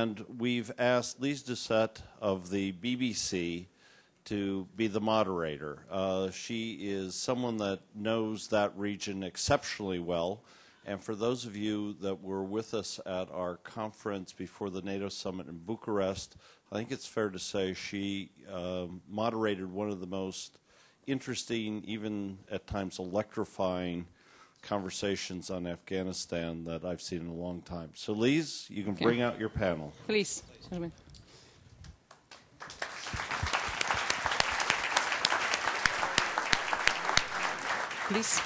And we've asked Lyse Doucet of the BBC to be the moderator. She is someone that knows that region exceptionally well. And for those of you that were with us at our conference before the NATO summit in Bucharest, I think it's fair to say she moderated one of the most interesting, even at times electrifying, conversations on Afghanistan that I've seen in a long time. So, Lyse, you can bring out your panel. Please. Please.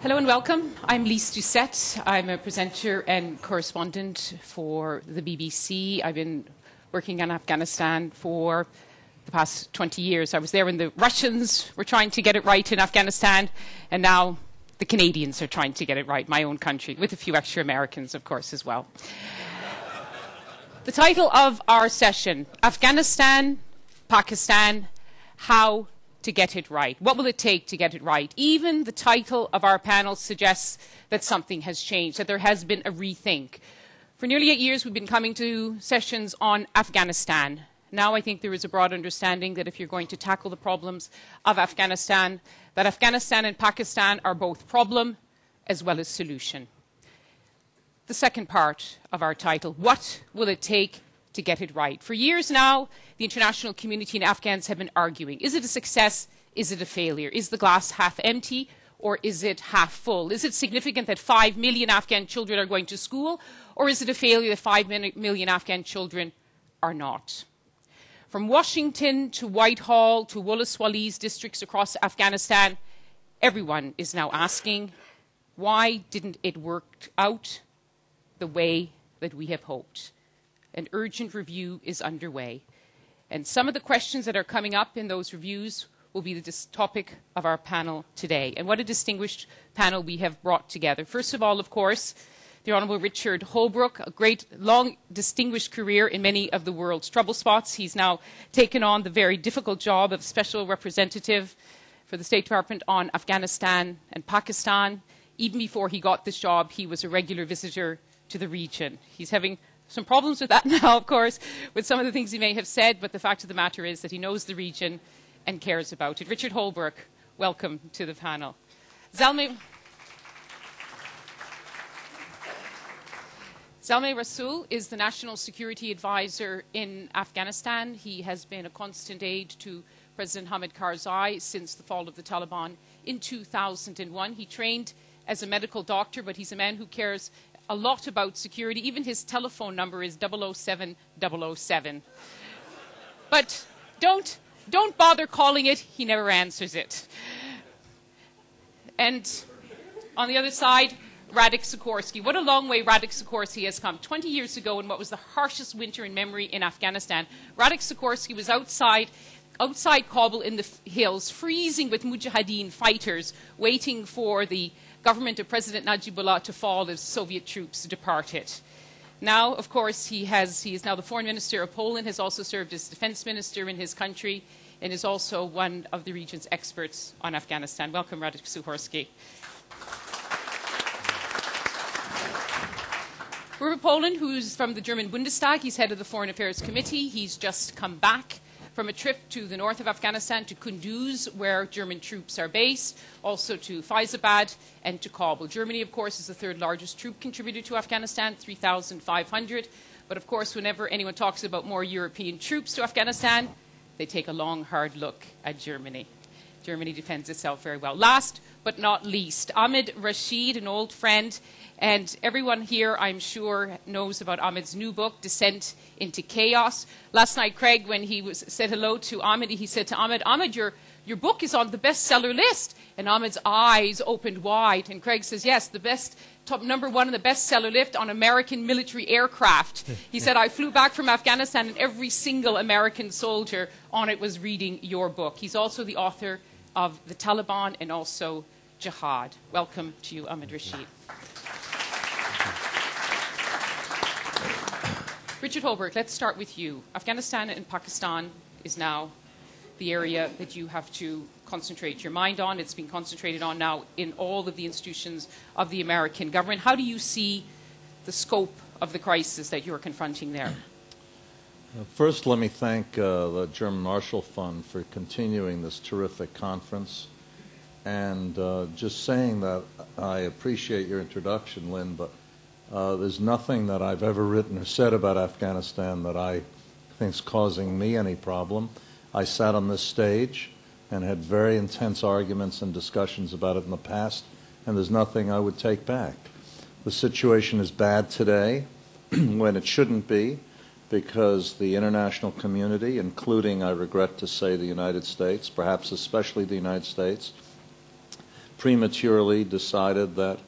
Hello and welcome. I'm Lyse Doucet. I'm a presenter and correspondent for the BBC. I've been working on Afghanistan for the past 20 years. I was there when the Russians were trying to get it right in Afghanistan, and now the Canadians are trying to get it right, my own country, with a few extra Americans, of course, as well. The title of our session, Afghanistan, Pakistan, How to Get It Right. What will it take to get it right? Even the title of our panel suggests that something has changed, that there has been a rethink. For nearly 8 years, we've been coming to sessions on Afghanistan. Now I think there is a broad understanding that if you're going to tackle the problems of Afghanistan, that Afghanistan and Pakistan are both problem as well as solution. The second part of our title, what will it take to get it right? For years now, the international community and Afghans have been arguing. Is it a success? Is it a failure? Is the glass half empty? Or is it half full? Is it significant that 5 million Afghan children are going to school? Or is it a failure that 5 million Afghan children are not? From Washington to Whitehall to Wullas-Wallis districts across Afghanistan, everyone is now asking, why didn't it work out the way that we have hoped? An urgent review is underway. And some of the questions that are coming up in those reviews will be the topic of our panel today. And what a distinguished panel we have brought together. First of all, of course, the Honourable Richard Holbrooke, a great, long, distinguished career in many of the world's trouble spots. He's now taken on the very difficult job of Special Representative for the State Department on Afghanistan and Pakistan. Even before he got this job, he was a regular visitor to the region. He's having some problems with that now, of course, with some of the things he may have said, but the fact of the matter is that he knows the region and cares about it. Richard Holbrooke, welcome to the panel. Zalmai Rasoul is the National Security Advisor in Afghanistan. He has been a constant aid to President Hamid Karzai since the fall of the Taliban in 2001. He trained as a medical doctor, but he's a man who cares a lot about security. Even his telephone number is 007-007. But don't bother calling it. He never answers it. And on the other side, Radek Sikorski. What a long way Radek Sikorski has come. 20 years ago, in what was the harshest winter in memory in Afghanistan, Radek Sikorski was outside Kabul in the hills, freezing with Mujahideen fighters, waiting for the government of President Najibullah to fall as Soviet troops departed. Now, of course, he is now the foreign minister of Poland, has also served as defense minister in his country, and is also one of the region's experts on Afghanistan. Welcome, Radek Sikorski. Ruprecht Poland, who's from the German Bundestag, he's head of the Foreign Affairs Committee. He's just come back from a trip to the north of Afghanistan, to Kunduz, where German troops are based, also to Faizabad and to Kabul. Germany, of course, is the third largest troop contributor to Afghanistan, 3,500. But, of course, whenever anyone talks about more European troops to Afghanistan, they take a long, hard look at Germany. Germany defends itself very well. Last but not least, Ahmed Rashid, an old friend, and everyone here, I'm sure, knows about Ahmed's new book, Descent into Chaos. Last night, Craig, when he said hello to Ahmed, he said to Ahmed, Ahmed, your book is on the bestseller list. And Ahmed's eyes opened wide. And Craig says, yes, top number one on the bestseller list on American military aircraft. He said, I flew back from Afghanistan and every single American soldier on it was reading your book. He's also the author of The Taliban and also Jihad. Welcome to you, Ahmed Rashid. Richard Holbrooke, let's start with you. Afghanistan and Pakistan is now the area that you have to concentrate your mind on. It's been concentrated on now in all of the institutions of the American government. How do you see the scope of the crisis that you're confronting there? First, let me thank the German Marshall Fund for continuing this terrific conference. And just saying that I appreciate your introduction, Lynn, but there's nothing that I've ever written or said about Afghanistan that I think is causing me any problem. I sat on this stage and had very intense arguments and discussions about it in the past, and there's nothing I would take back. The situation is bad today when it shouldn't be, because the international community, including, I regret to say, the United States, perhaps especially the United States, prematurely decided that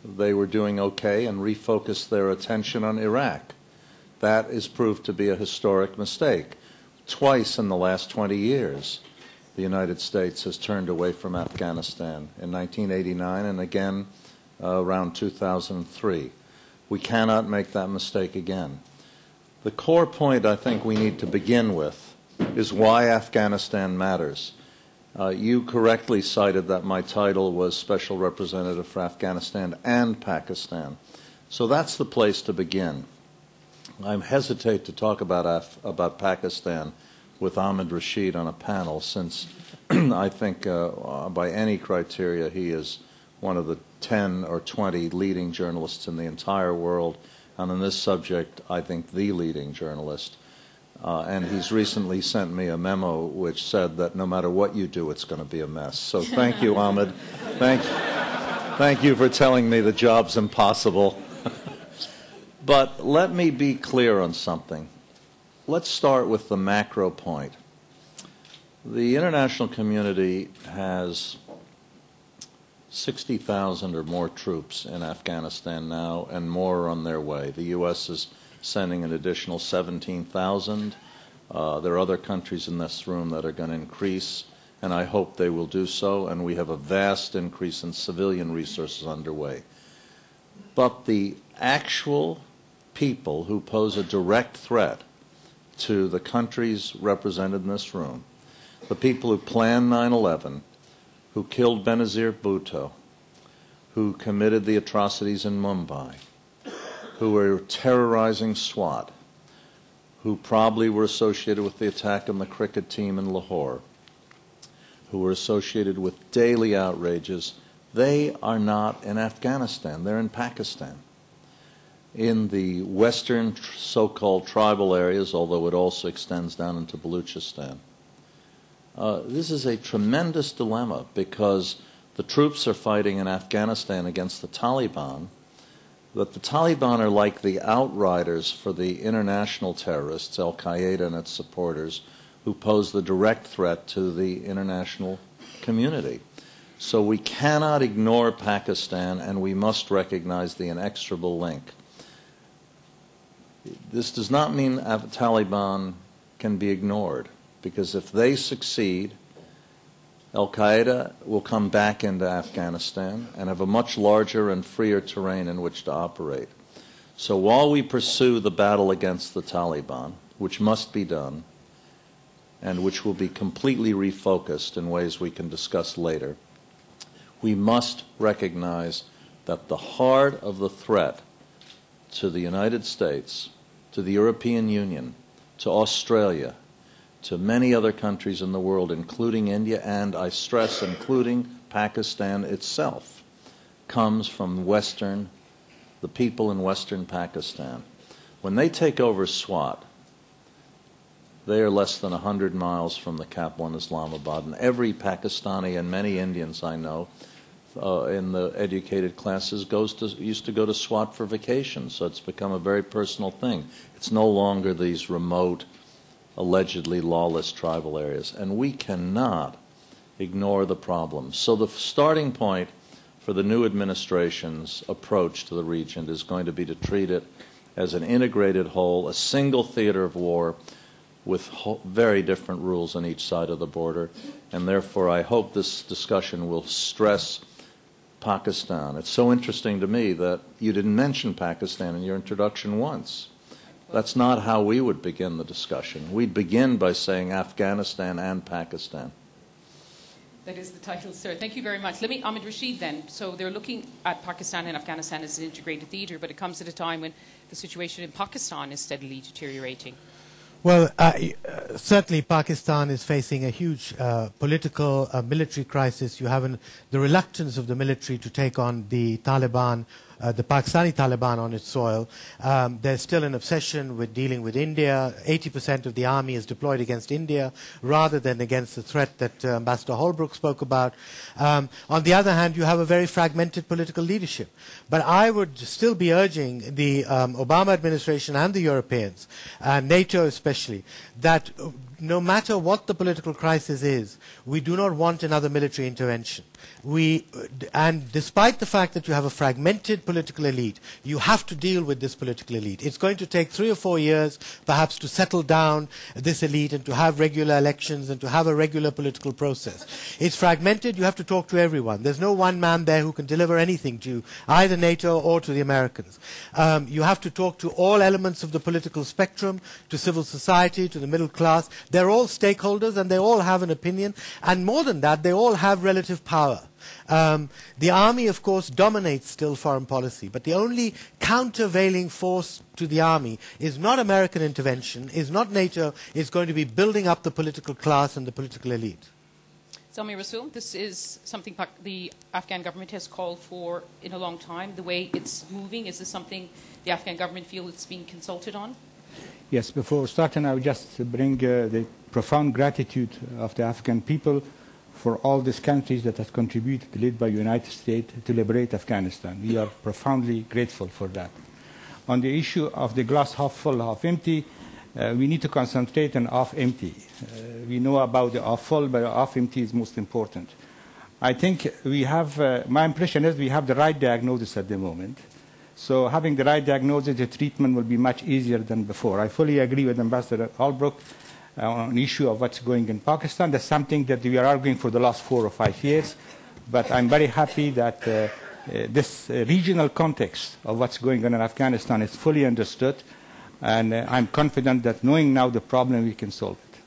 they were doing okay and refocused their attention on Iraq. That is proved to be a historic mistake. Twice in the last 20 years, the United States has turned away from Afghanistan, in 1989 and again around 2003. We cannot make that mistake again. The core point I think we need to begin with is why Afghanistan matters. You correctly cited that my title was Special Representative for Afghanistan and Pakistan. So that's the place to begin. I hesitate to talk about Pakistan with Ahmed Rashid on a panel, since I think by any criteria he is one of the 10 or 20 leading journalists in the entire world, and on this subject I think the leading journalist. And he's recently sent me a memo which said that no matter what you do, it's going to be a mess. So thank you, Ahmed. Thank you for telling me the job's impossible. But let me be clear on something. Let's start with the macro point. The international community has 60,000 or more troops in Afghanistan now, and more are on their way. The U.S. is sending an additional 17,000. There are other countries in this room that are going to increase, and I hope they will do so, and we have a vast increase in civilian resources underway. But the actual people who pose a direct threat to the countries represented in this room, the people who planned 9/11, who killed Benazir Bhutto, who committed the atrocities in Mumbai, who were terrorizing SWAT, who probably were associated with the attack on the cricket team in Lahore, who were associated with daily outrages, they are not in Afghanistan. They're in Pakistan. In the western so-called tribal areas, although it also extends down into Baluchistan. This is a tremendous dilemma, because the troops are fighting in Afghanistan against the Taliban, that the Taliban are like the outriders for the international terrorists, Al-Qaeda and its supporters, who pose the direct threat to the international community. So we cannot ignore Pakistan, and we must recognize the inexorable link. This does not mean the Taliban can be ignored, because if they succeed, Al-Qaeda will come back into Afghanistan and have a much larger and freer terrain in which to operate. So while we pursue the battle against the Taliban, which must be done, and which will be completely refocused in ways we can discuss later, we must recognize that the heart of the threat to the United States, to the European Union, to Australia, to many other countries in the world, including India, and I stress, including Pakistan itself, comes from the people in Western Pakistan. When they take over SWAT, they are less than 100 miles from the capital in Islamabad, and every Pakistani and many Indians I know in the educated classes used to go to SWAT for vacation, so it's become a very personal thing. It's no longer these remote, allegedly lawless tribal areas, and we cannot ignore the problem. So the starting point for the new administration's approach to the region is going to be to treat it as an integrated whole, a single theater of war with very different rules on each side of the border, and therefore I hope this discussion will stress Pakistan. It's so interesting to me that you didn't mention Pakistan in your introduction once. That's not how we would begin the discussion. We'd begin by saying Afghanistan and Pakistan. That is the title, sir. Thank you very much. Let me, Ahmed, Rashid then. So they're looking at Pakistan and Afghanistan as an integrated theatre, but it comes at a time when the situation in Pakistan is steadily deteriorating. Well, certainly Pakistan is facing a huge political, military crisis. You have the reluctance of the military to take on the Taliban, the Pakistani Taliban on its soil. There's still an obsession with dealing with India. 80% of the army is deployed against India rather than against the threat that Ambassador Holbrooke spoke about. On the other hand, you have a very fragmented political leadership. But I would still be urging the Obama administration and the Europeans, NATO especially, that no matter what the political crisis is, we do not want another military intervention. And despite the fact that you have a fragmented political elite, you have to deal with this political elite. It's going to take 3 or 4 years, perhaps, to settle down this elite and to have regular elections and to have a regular political process. It's fragmented. You have to talk to everyone. There's no one man there who can deliver anything to either NATO or to the Americans. You have to talk to all elements of the political spectrum, to civil society, to the middle class. They're all stakeholders and they all have an opinion. And more than that, they all have relative power. The army, of course, dominates still foreign policy, but the only countervailing force to the army is not American intervention, is not NATO, it's going to be building up the political class and the political elite. Zalmai, Rasoul, this is something the Afghan government has called for in a long time. The way it's moving, is this something the Afghan government feels it's being consulted on? Yes, before starting, I would just bring the profound gratitude of the Afghan people for all these countries that have contributed, led by the United States, to liberate Afghanistan. We are profoundly grateful for that. On the issue of the glass half full, half empty, we need to concentrate on half empty. We know about the half full, but half empty is most important. I think we have, my impression is we have the right diagnosis at the moment. So having the right diagnosis, the treatment will be much easier than before. I fully agree with Ambassador Holbrooke on the issue of what's going in Pakistan. That's something that we are arguing for the last 4 or 5 years. But I'm very happy that this regional context of what's going on in Afghanistan is fully understood. And I'm confident that knowing now the problem, we can solve it.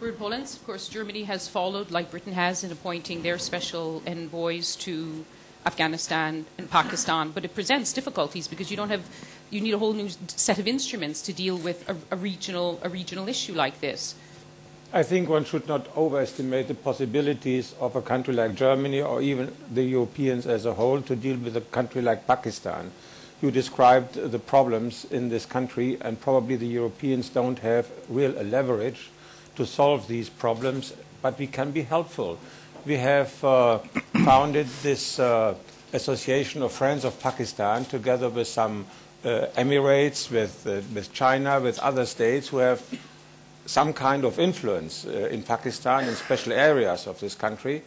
We're in Polenz. Of course, Germany has followed, like Britain has, in appointing their special envoys to Afghanistan and Pakistan. But it presents difficulties because you need a whole new set of instruments to deal with a regional issue like this. I think one should not overestimate the possibilities of a country like Germany or even the Europeans as a whole to deal with a country like Pakistan. You described the problems in this country, and probably the Europeans don't have real leverage to solve these problems, but we can be helpful. We have founded this Association of Friends of Pakistan together with some Emirates, with China, with other states who have some kind of influence in Pakistan in special areas of this country.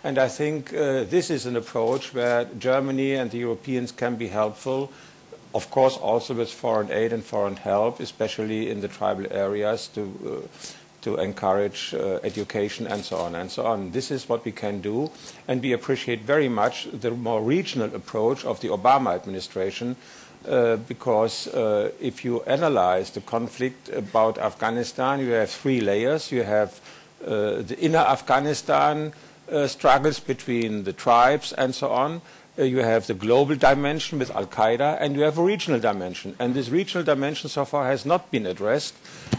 And I think this is an approach where Germany and the Europeans can be helpful, of course also with foreign aid and foreign help, especially in the tribal areas to encourage education and so on and so on. This is what we can do, and we appreciate very much the more regional approach of the Obama administration, because if you analyze the conflict about Afghanistan, you have 3 layers. You have the inner Afghanistan struggles between the tribes and so on. You have the global dimension with Al-Qaeda, and you have a regional dimension. And this regional dimension so far has not been addressed.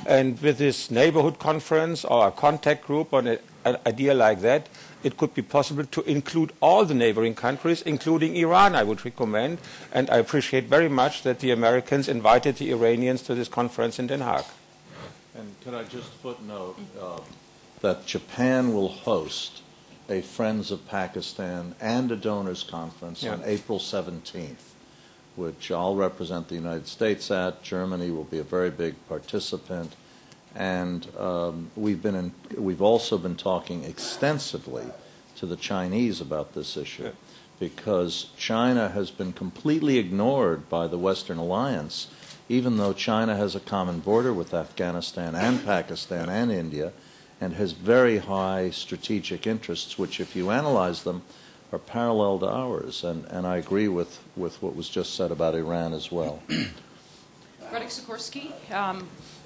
And with this neighborhood conference or a contact group or an idea like that, it could be possible to include all the neighboring countries, including Iran, I would recommend. And I appreciate very much that the Americans invited the Iranians to this conference in Den Haag. And could I just footnote that Japan will host a Friends of Pakistan and a donors conference on April 17th, which I'll represent the United States at. Germany will be a very big participant. And we've also been talking extensively to the Chinese about this issue, because China has been completely ignored by the Western alliance, even though China has a common border with Afghanistan and Pakistan and India, and has very high strategic interests, which, if you analyze them, are parallel to ours. And I agree with what was just said about Iran as well. Radek Sikorski,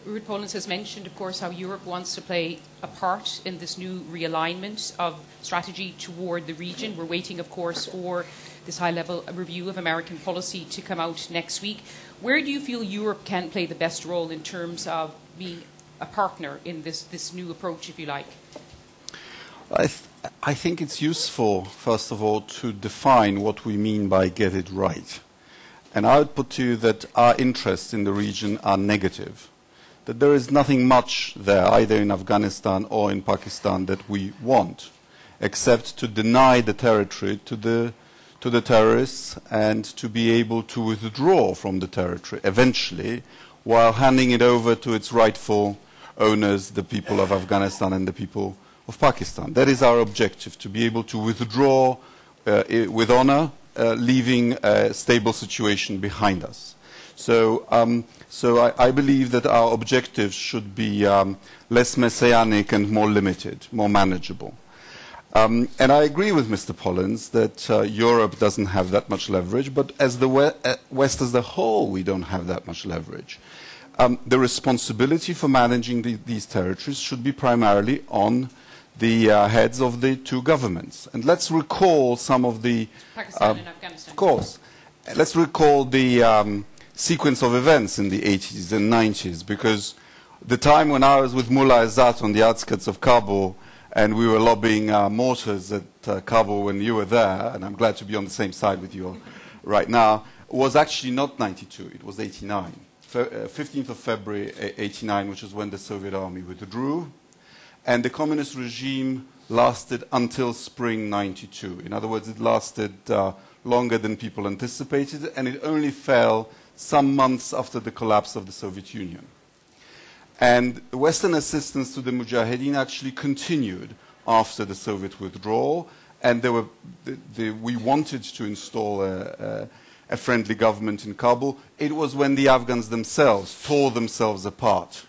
Polenz has mentioned, of course, how Europe wants to play a part in this new realignment of strategy toward the region. We're waiting, of course, for this high-level review of American policy to come out next week. Where do you feel Europe can play the best role in terms of being a partner in this new approach, if you like? I think it's useful, first of all, to define what we mean by get it right. And I would put to you that our interests in the region are negative, that there is nothing much there, either in Afghanistan or in Pakistan, that we want, except to deny the territory to the terrorists and to be able to withdraw from the territory eventually, while handing it over to its rightful owners, the people of Afghanistan and the people of Pakistan. That is our objective, to be able to withdraw with honor, leaving a stable situation behind us. So I believe that our objectives should be less messianic and more limited, more manageable. And I agree with Mr. Polenz that Europe doesn't have that much leverage, but as the West as a whole, we don't have that much leverage. The responsibility for managing these territories should be primarily on the heads of the two governments. And let's recall some of the... Pakistan and Afghanistan. Of course. Let's recall the sequence of events in the 80s and 90s, because the time when I was with Mullah Izzat on the outskirts of Kabul, and we were lobbying mortars at Kabul when you were there, and I'm glad to be on the same side with you right now, was actually not 92, it was 89. 15th of February 89, which is when the Soviet army withdrew, and the communist regime lasted until spring 92. In other words, it lasted longer than people anticipated, and it only fell some months after the collapse of the Soviet Union. And Western assistance to the Mujahideen actually continued after the Soviet withdrawal, and we wanted to install a friendly government in Kabul. It was when the Afghans themselves tore themselves apart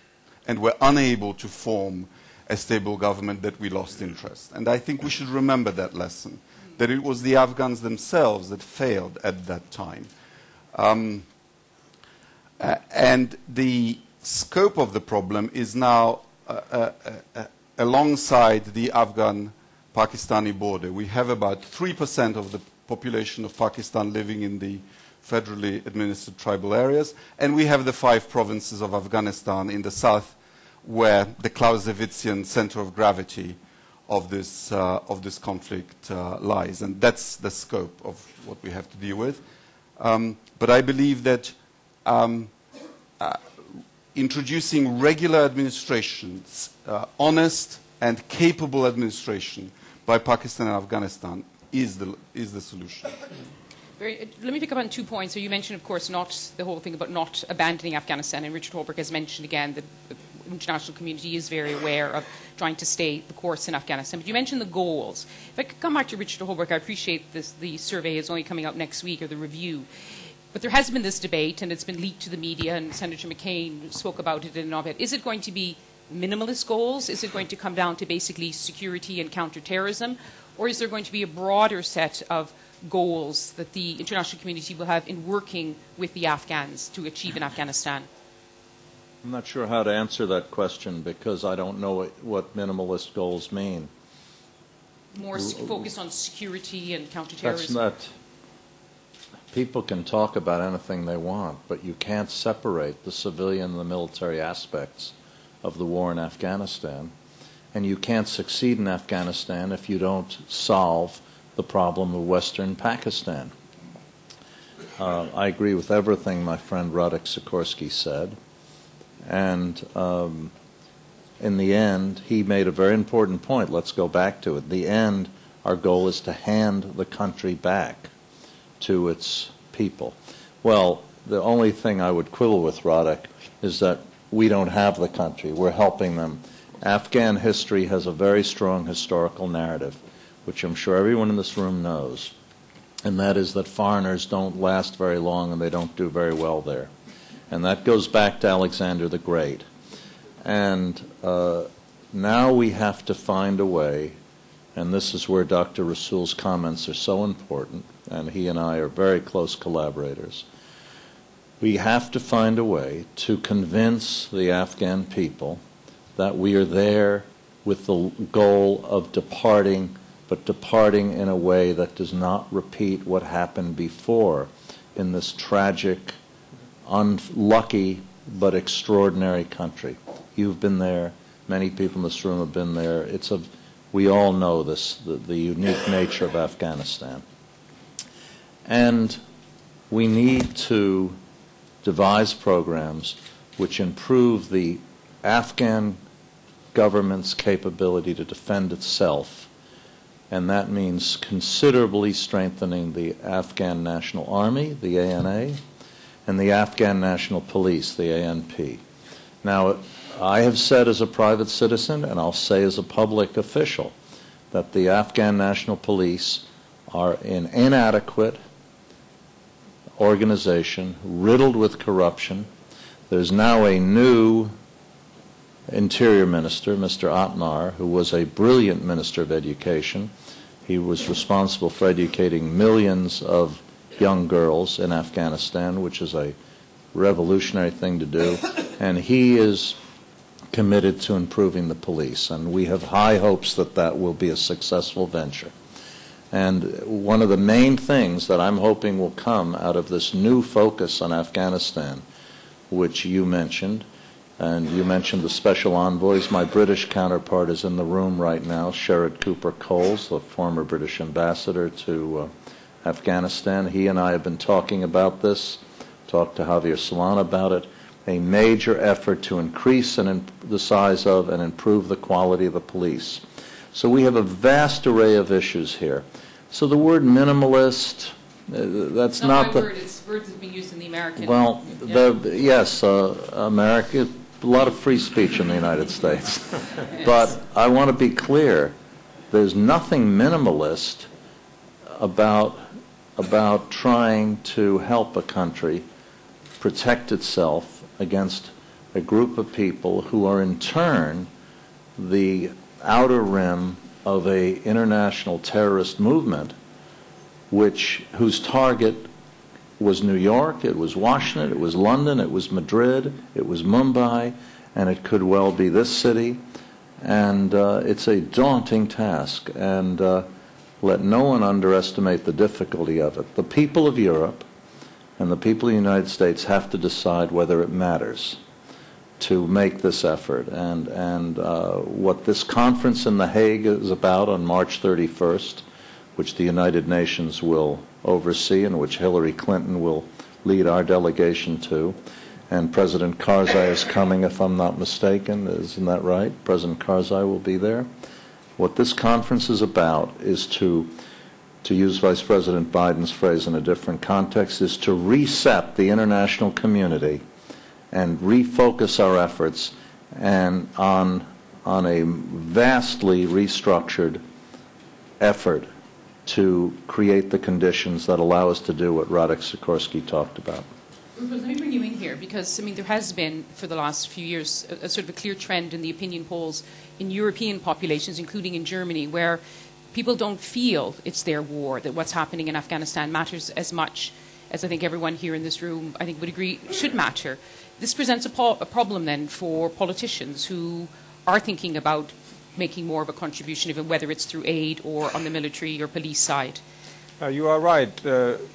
and were unable to form a stable government that we lost interest. And I think we should remember that lesson, that it was the Afghans themselves that failed at that time. And the scope of the problem is now alongside the Afghan-Pakistani border. We have about 3% of the population of Pakistan living in the federally administered tribal areas, and we have the 5 provinces of Afghanistan in the south, where the Clausewitzian center of gravity of this conflict lies. And that's the scope of what we have to deal with. But I believe that introducing regular administration, honest and capable administration by Pakistan and Afghanistan is the solution. Let me pick up on 2 points. So you mentioned, of course, not the whole thing about not abandoning Afghanistan, and Richard Holbrooke has mentioned again that the international community is very aware of trying to stay the course in Afghanistan. But you mentioned the goals. If I could come back to Richard Holbrooke, I appreciate this. The survey is only coming out next week, or the review. But there has been this debate, and it's been leaked to the media, and Senator McCain spoke about it in an op-ed. Is it going to be minimalist goals? Is it going to come down to basically security and counterterrorism? Or is there going to be a broader set of goals that the international community will have in working with the Afghans to achieve in Afghanistan? I'm not sure how to answer that question because I don't know what minimalist goals mean. More focused on security and counterterrorism? That's not... People can talk about anything they want, but you can't separate the civilian and the military aspects of the war in Afghanistan. And you can't succeed in Afghanistan if you don't solve the problem of Western Pakistan. I agree with everything my friend Radek Sikorski said. And in the end, he made a very important point. Let's go back to it. In the end, our goal is to hand the country back to its people. Well, the only thing I would quibble with Radek is that we don't have the country. We're helping them. Afghan history has a very strong historical narrative, which I'm sure everyone in this room knows, and that is that foreigners don't last very long and they don't do very well there. And that goes back to Alexander the Great. And now we have to find a way, and this is where Dr. Rasoul's comments are so important, and he and I are very close collaborators. We have to find a way to convince the Afghan people that we are there with the goal of departing, but departing in a way that does not repeat what happened before in this tragic, unlucky, but extraordinary country. You've been there. Many people in this room have been there. We all know this, the unique nature of Afghanistan. And we need to devise programs which improve the Afghan government's capability to defend itself, and that means considerably strengthening the Afghan National Army, the ANA, and the Afghan National Police, the ANP. Now, I have said as a private citizen, and I'll say as a public official, that the Afghan National Police are an inadequate organization, riddled with corruption. There's now a new Interior Minister, Mr. Atmar, who was a brilliant Minister of Education. He was responsible for educating millions of young girls in Afghanistan, which is a revolutionary thing to do, and he is committed to improving the police, and we have high hopes that that will be a successful venture. And one of the main things that I'm hoping will come out of this new focus on Afghanistan, which you mentioned, and you mentioned the special envoys. My British counterpart is in the room right now, Sherrod Cooper-Coles, the former British ambassador to Afghanistan. He and I have been talking about this, talked to Javier Solana about it, a major effort to increase the size of and improve the quality of the police. So we have a vast array of issues here. So the word minimalist, that's not the... word, it's words that have been used in the American... Well, yeah. Yes, America, a lot of free speech in the United States. Yes. But I want to be clear, there's nothing minimalist about trying to help a country protect itself against a group of people who are in turn the outer rim of an international terrorist movement whose target was New York, it was Washington, it was London, it was Madrid, it was Mumbai, and it could well be this city. And it's a daunting task, and let no one underestimate the difficulty of it. The people of Europe and the people of the United States have to decide whether it matters to make this effort. And what this conference in The Hague is about on March 31st, which the United Nations will oversee and which Hillary Clinton will lead our delegation to, and President Karzai is coming, if I'm not mistaken, isn't that right? President Karzai will be there. What this conference is about is to use Vice President Biden's phrase in a different context, is to reset the international community and refocus our efforts and on a vastly restructured effort to create the conditions that allow us to do what Radek Sikorski talked about. Let me bring you in here because, I mean, there has been, for the last few years, a sort of a clear trend in the opinion polls in European populations, including in Germany, where people don't feel it's their war, that what's happening in Afghanistan matters as much as I think everyone here in this room, I think, would agree should matter. This presents a problem, then, for politicians who are thinking about making more of a contribution, even whether it's through aid or on the military or police side. You are right.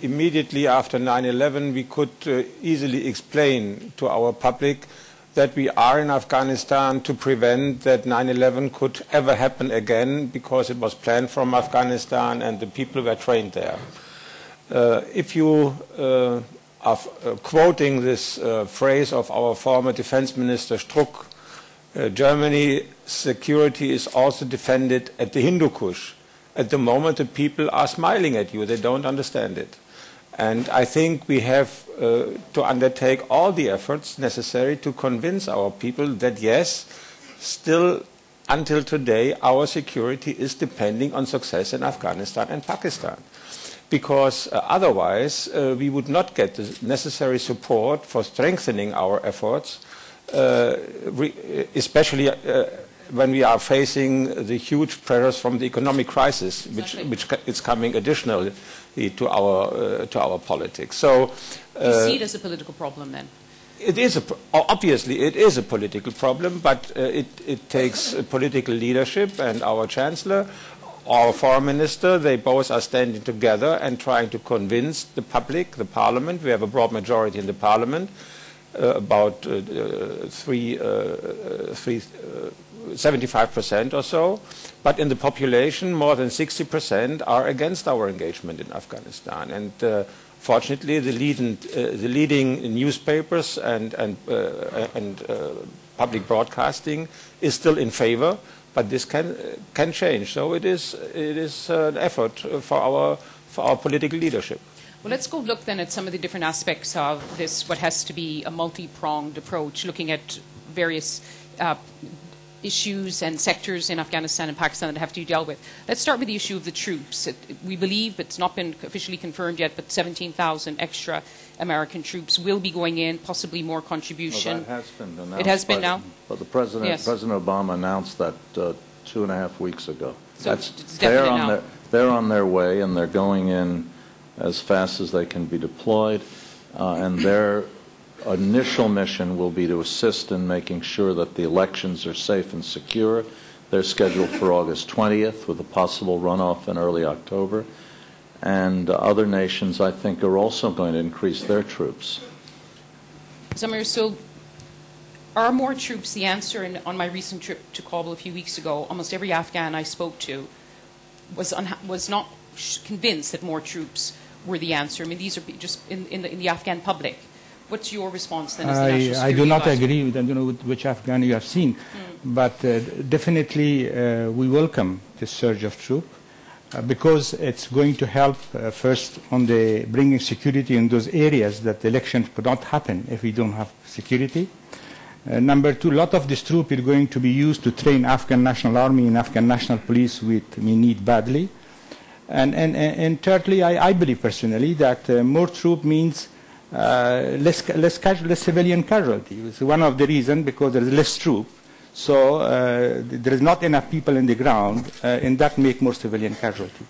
Immediately after 9/11, we could easily explain to our public that we are in Afghanistan to prevent that 9/11 could ever happen again, because it was planned from Afghanistan and the people were trained there. If you are quoting this phrase of our former defense minister Struck, Germany's security is also defended at the Hindu Kush. At the moment, the people are smiling at you. They don't understand it. And I think we have to undertake all the efforts necessary to convince our people that, yes, still until today, our security is depending on success in Afghanistan and Pakistan. Because otherwise, we would not get the necessary support for strengthening our efforts, especially when we are facing the huge pressures from the economic crisis, which is coming additionally to our politics. So, do you see it as a political problem then? It is obviously it is a political problem, but it takes political leadership, and our Chancellor, our Foreign Minister, they both are standing together and trying to convince the public, the Parliament. We have a broad majority in the Parliament, about 75% or so, but in the population, more than 60% are against our engagement in Afghanistan. And fortunately, the leading newspapers and public broadcasting is still in favor, but this can change. So it is an effort for our political leadership. Well, let's go look then at some of the different aspects of this, what has to be a multi-pronged approach, looking at various issues and sectors in Afghanistan and Pakistan that have to be dealt with. Let's start with the issue of the troops. We believe, it's not been officially confirmed yet, but 17,000 extra American troops will be going in, possibly more contribution. Well, that has been announced. It has been now? But the President, yes. President Obama announced that 2.5 weeks ago. So it's definitely now. They're on their way, and they're going in as fast as they can be deployed, and their initial mission will be to assist in making sure that the elections are safe and secure. They're scheduled for August 20th with a possible runoff in early October. And other nations, I think, are also going to increase their troops. Zalmai, so are more troops the answer? And on my recent trip to Kabul a few weeks ago, almost every Afghan I spoke to was not convinced that more troops were the answer. I mean, these are just in the Afghan public. What's your response then as the National Security I do not Advisor? agree with which Afghan you have seen, but definitely we welcome this surge of troops because it's going to help first on the bringing security in those areas that the elections would not happen if we don't have security. Number two, a lot of this troop is going to be used to train Afghan National Army and Afghan National Police, which we need badly. And thirdly, I believe personally that more troop means less civilian casualty. It's one of the reasons because there is less troop. So there is not enough people in the ground, and that makes more civilian casualty.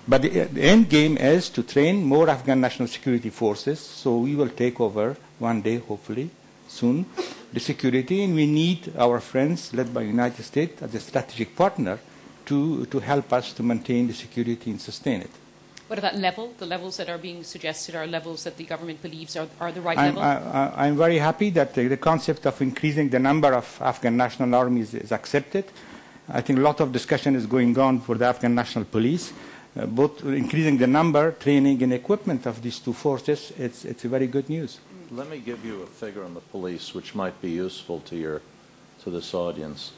But the end game is to train more Afghan national security forces. So we will take over one day, hopefully, soon, the security. And we need our friends, led by the United States, as a strategic partner to help us to maintain the security and sustain it. What about level? The levels that are being suggested are levels that the government believes are the right level? I'm very happy that the concept of increasing the number of Afghan national armies is accepted. I think a lot of discussion is going on for the Afghan National Police. Both increasing the number, training, and equipment of these two forces, it's very good news. Let me give you a figure on the police, which might be useful to this audience.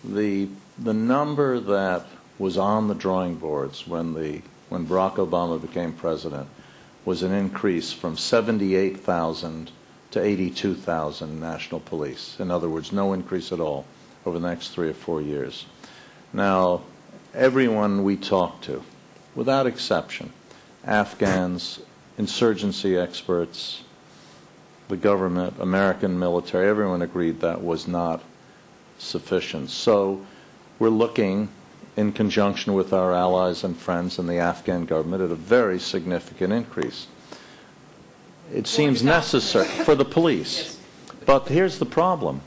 The number that was on the drawing boards when Barack Obama became president was an increase from 78,000 to 82,000 national police. In other words, no increase at all over the next 3 or 4 years. Now, everyone we talked to, without exception, Afghans, insurgency experts, the government, American military, everyone agreed that was not sufficient. So we're looking, in conjunction with our allies and friends in the Afghan government, at a very significant increase. It seems necessary for the police. Yes. But here's the problem.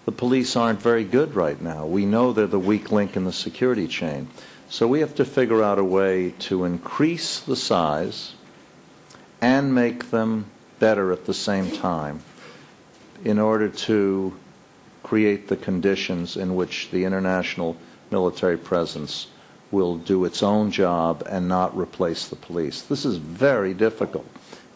The police aren't very good right now. We know they're the weak link in the security chain. So we have to figure out a way to increase the size and make them better at the same time in order to create the conditions in which the international military presence will do its own job and not replace the police. This is very difficult,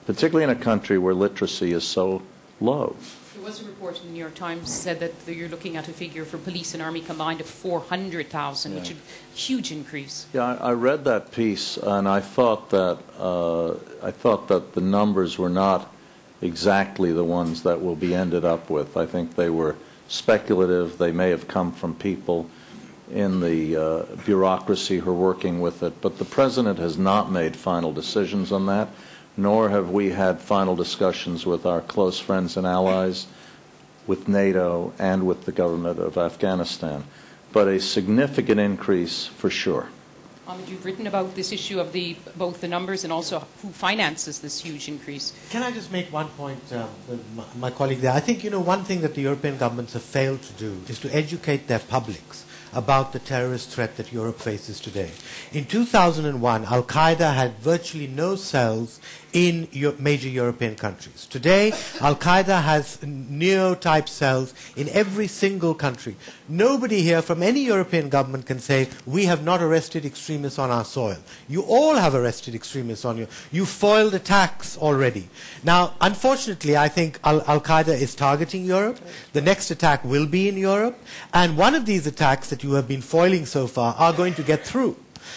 particularly in a country where literacy is so low. There was a report in the New York Times said that you're looking at a figure for police and army combined of 400,000, which is a huge increase. Yeah, I read that piece, and I thought that the numbers were not exactly the ones that will be ended up with. I think they were speculative. They may have come from people in the bureaucracy who are working with it. But the President has not made final decisions on that, nor have we had final discussions with our close friends and allies, with NATO, and with the government of Afghanistan. but a significant increase for sure. Ahmed, you've written about this issue of both the numbers and also who finances this huge increase. Can I just make one point, my colleague there? I think, one thing that the European governments have failed to do is to educate their publics about the terrorist threat that Europe faces today. In 2001, Al-Qaeda had virtually no cells in major European countries. Today, Al-Qaeda has neo-type cells in every single country. Nobody here from any European government can say, we have not arrested extremists on our soil. You all have arrested extremists on you. You foiled attacks already. Now, unfortunately, I think Al-Qaeda is targeting Europe. The next attack will be in Europe. And one of these attacks that you have been foiling so far are going to get through.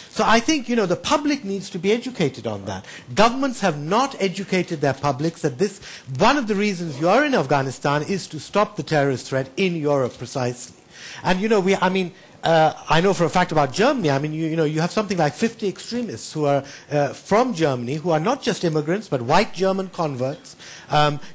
So I think, the public needs to be educated on that. Governments have not educated their publics that one of the reasons you are in Afghanistan is to stop the terrorist threat in Europe precisely. And, I know for a fact about Germany, you have something like 50 extremists who are from Germany, who are not just immigrants, but white German converts.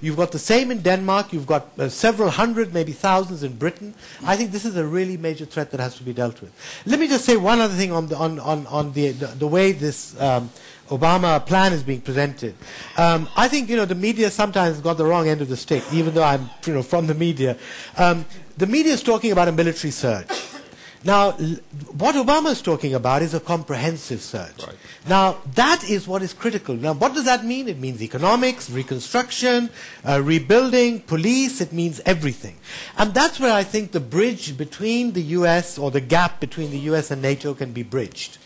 You've got the same in Denmark. You've got several hundred, maybe thousands in Britain. I think this is a really major threat that has to be dealt with. Let me just say one other thing on the way this Obama plan is being presented. I think, the media sometimes got the wrong end of the stick, even though I'm, from the media. The media is talking about a military surge. Now, what Obama is talking about is a comprehensive surge. Right. Now, that is what is critical. Now, what does that mean? It means economics, reconstruction, rebuilding, police. It means everything. And that's where I think the bridge between the U.S. or the gap between the U.S. and NATO can be bridged.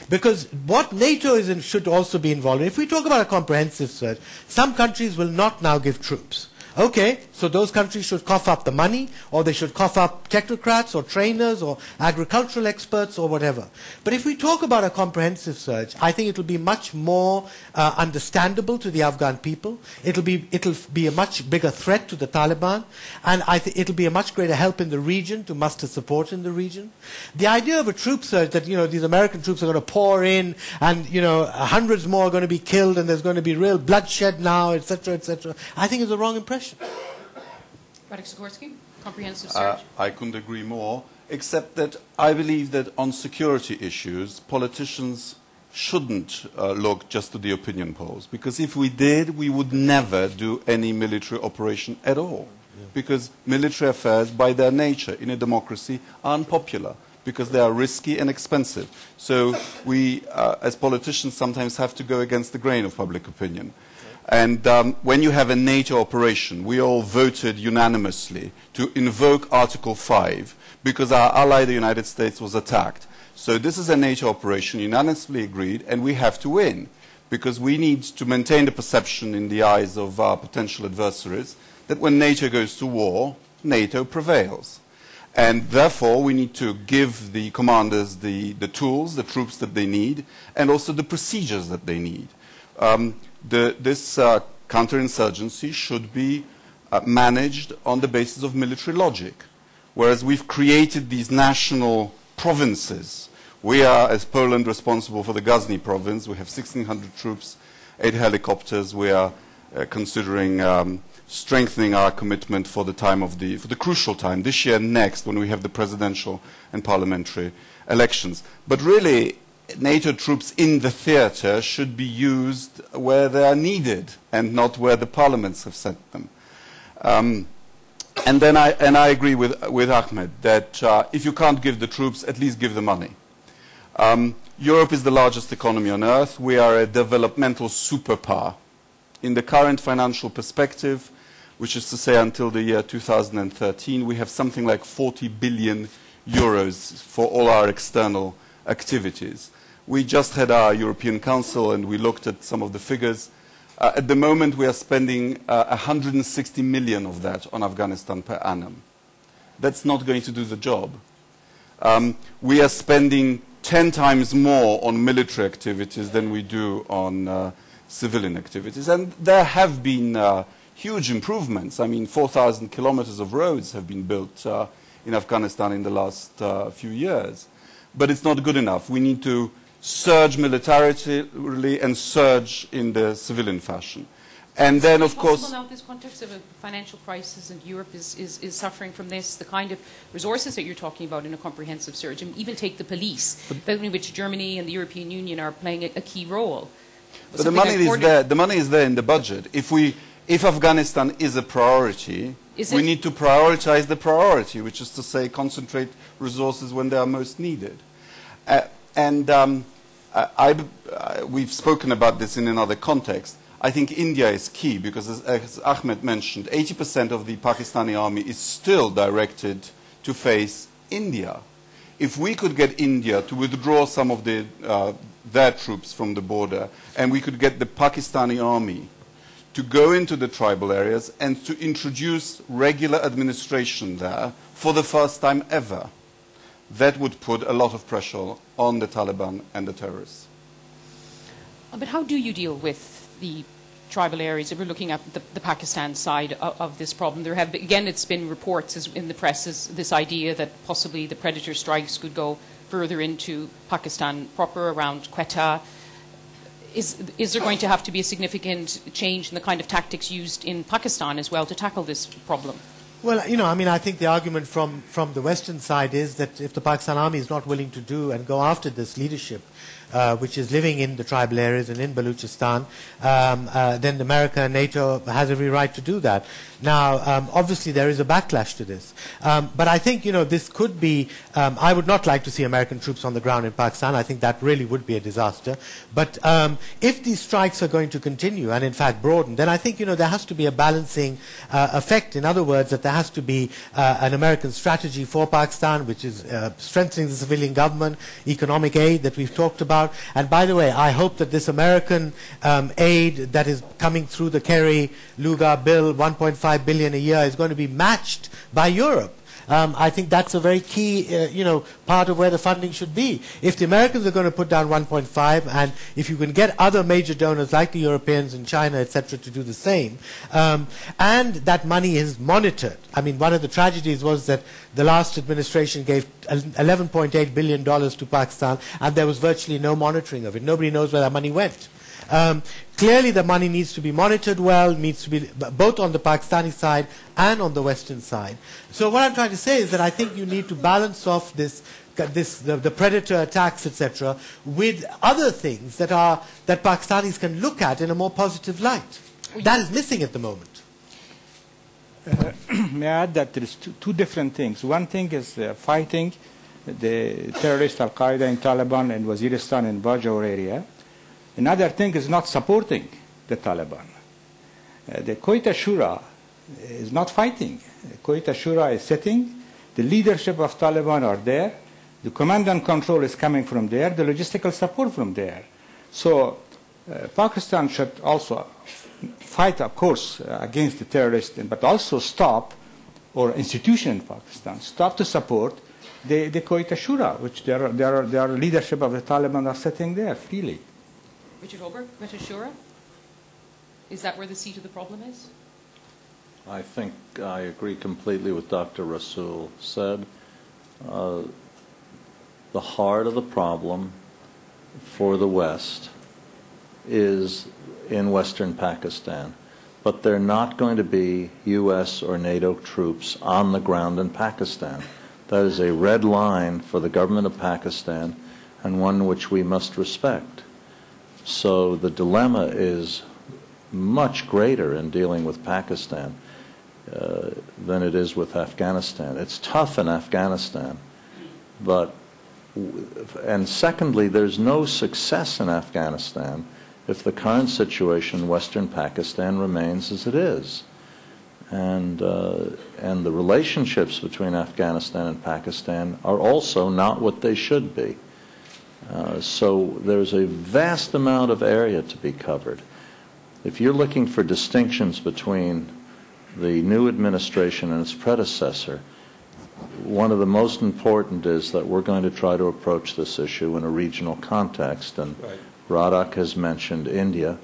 Because what NATO is in should also be involved in. If we talk about a comprehensive surge, some countries will not now give troops. Okay, so those countries should cough up the money, or they should cough up technocrats or trainers or agricultural experts or whatever. But if we talk about a comprehensive surge, I think it will be much more understandable to the Afghan people. It'll be a much bigger threat to the Taliban, and I think it'll be a much greater help in the region to muster support in the region. The idea of a troop surge that these American troops are going to pour in, and hundreds more are going to be killed, and there's going to be real bloodshed now, etc., I think is the wrong impression. Radek Sikorski, comprehensive surge. I couldn't agree more, except that I believe that on security issues, politicians shouldn't look just to the opinion polls, because if we did, we would never do any military operation at all, because military affairs, by their nature, in a democracy, are unpopular, because they are risky and expensive. So we, as politicians, sometimes have to go against the grain of public opinion. And when you have a NATO operation, we all voted unanimously to invoke Article 5 because our ally, the United States, was attacked. So this is a NATO operation, unanimously agreed, and we have to win because we need to maintain the perception in the eyes of our potential adversaries that when NATO goes to war, NATO prevails. And therefore, we need to give the commanders the tools, the troops that they need, and also the procedures that they need. This counterinsurgency should be managed on the basis of military logic, whereas we've created these national provinces. We are, as Poland, responsible for the Ghazni province. We have 1,600 troops, 8 helicopters. We are considering strengthening our commitment for the time of for the crucial time, this year and next, when we have the presidential and parliamentary elections. But really, NATO troops in the theater should be used where they are needed and not where the parliaments have sent them. And I agree with Ahmed that if you can't give the troops, at least give the money. Europe is the largest economy on earth. We are a developmental superpower. In the current financial perspective, which is to say until the year 2013, we have something like 40 billion euros for all our external activities. We just had our European Council and we looked at some of the figures. At the moment we are spending 160 million of that on Afghanistan per annum. That's not going to do the job. We are spending 10 times more on military activities than we do on civilian activities. And there have been huge improvements. I mean, 4,000 kilometers of roads have been built in Afghanistan in the last few years. But it's not good enough. We need to surge militarily and surge in the civilian fashion. And then, of Is it course... possible now, in this context of a financial crisis and Europe is suffering from this, the kind of resources that you're talking about in a comprehensive surge, and even take the police, in which Germany and the European Union are playing a key role. But the money is there. The money is there in the budget. If Afghanistan is a priority, we need to prioritize the priority, which is to say concentrate resources when they are most needed. We've spoken about this in another context. I think India is key because, as Ahmed mentioned, 80% of the Pakistani army is still directed to face India. If we could get India to withdraw some of their troops from the border, and we could get the Pakistani army to go into the tribal areas and to introduce regular administration there for the first time ever, that would put a lot of pressure on the Taliban and the terrorists. But how do you deal with the tribal areas? If we're looking at the Pakistan side of this problem, there have been, again, it's been reports in the press as this idea that possibly the Predator strikes could go further into Pakistan proper, around Quetta. Is there going to have to be a significant change in the kind of tactics used in Pakistan as well to tackle this problem? Well, I think the argument from the Western side is that if the Pakistan army is not willing to do and go after this leadership, which is living in the tribal areas and in Balochistan, then America and NATO has every right to do that. Now, obviously, there is a backlash to this. But I think, this could be, I would not like to see American troops on the ground in Pakistan. I think that really would be a disaster. But if these strikes are going to continue and, in fact, broaden, then I think, there has to be a balancing effect. In other words, that there has to be an American strategy for Pakistan, which is strengthening the civilian government, economic aid that we've talked about. And by the way, I hope that this American aid that is coming through the Kerry-Lugar bill, 1.5 billion a year, is going to be matched by Europe. I think that's a very key, part of where the funding should be. If the Americans are going to put down 1.5, and if you can get other major donors like the Europeans and China, etc., to do the same, and that money is monitored. I mean, one of the tragedies was that the last administration gave $11.8 billion to Pakistan, and there was virtually no monitoring of it. Nobody knows where that money went. Clearly, the money needs to be monitored well, needs to be both on the Pakistani side and on the Western side. So what I'm trying to say is that I think you need to balance off the predator attacks, etc., with other things that Pakistanis can look at in a more positive light. That is missing at the moment. May I add that there is two different things. One thing is fighting the terrorist Al-Qaeda and Taliban in Waziristan and Bajaur area. Another thing is not supporting the Taliban. The Quetta Shura is not fighting. Quetta Shura is sitting. The leadership of Taliban are there. The command and control is coming from there. The logistical support from there. So Pakistan should also fight, of course, against the terrorists, but also stop, or institution in Pakistan, stop to support the Quetta Shura, which their leadership of the Taliban are sitting there freely. Richard Holbrooke, Quetta Shura? Is that where the seat of the problem is? I think I agree completely with Dr. Rasoul said. The heart of the problem for the West is in Western Pakistan. But they're not going to be U.S. or NATO troops on the ground in Pakistan. That is a red line for the government of Pakistan, and one which we must respect. So the dilemma is much greater in dealing with Pakistan than it is with Afghanistan. It's tough in Afghanistan, and secondly, there's no success in Afghanistan if the current situation in Western Pakistan remains as it is. And the relationships between Afghanistan and Pakistan are also not what they should be. So there's a vast amount of area to be covered. If you're looking for distinctions between the new administration and its predecessor, one of the most important is that we're going to try to approach this issue in a regional context. And right. Radek has mentioned India.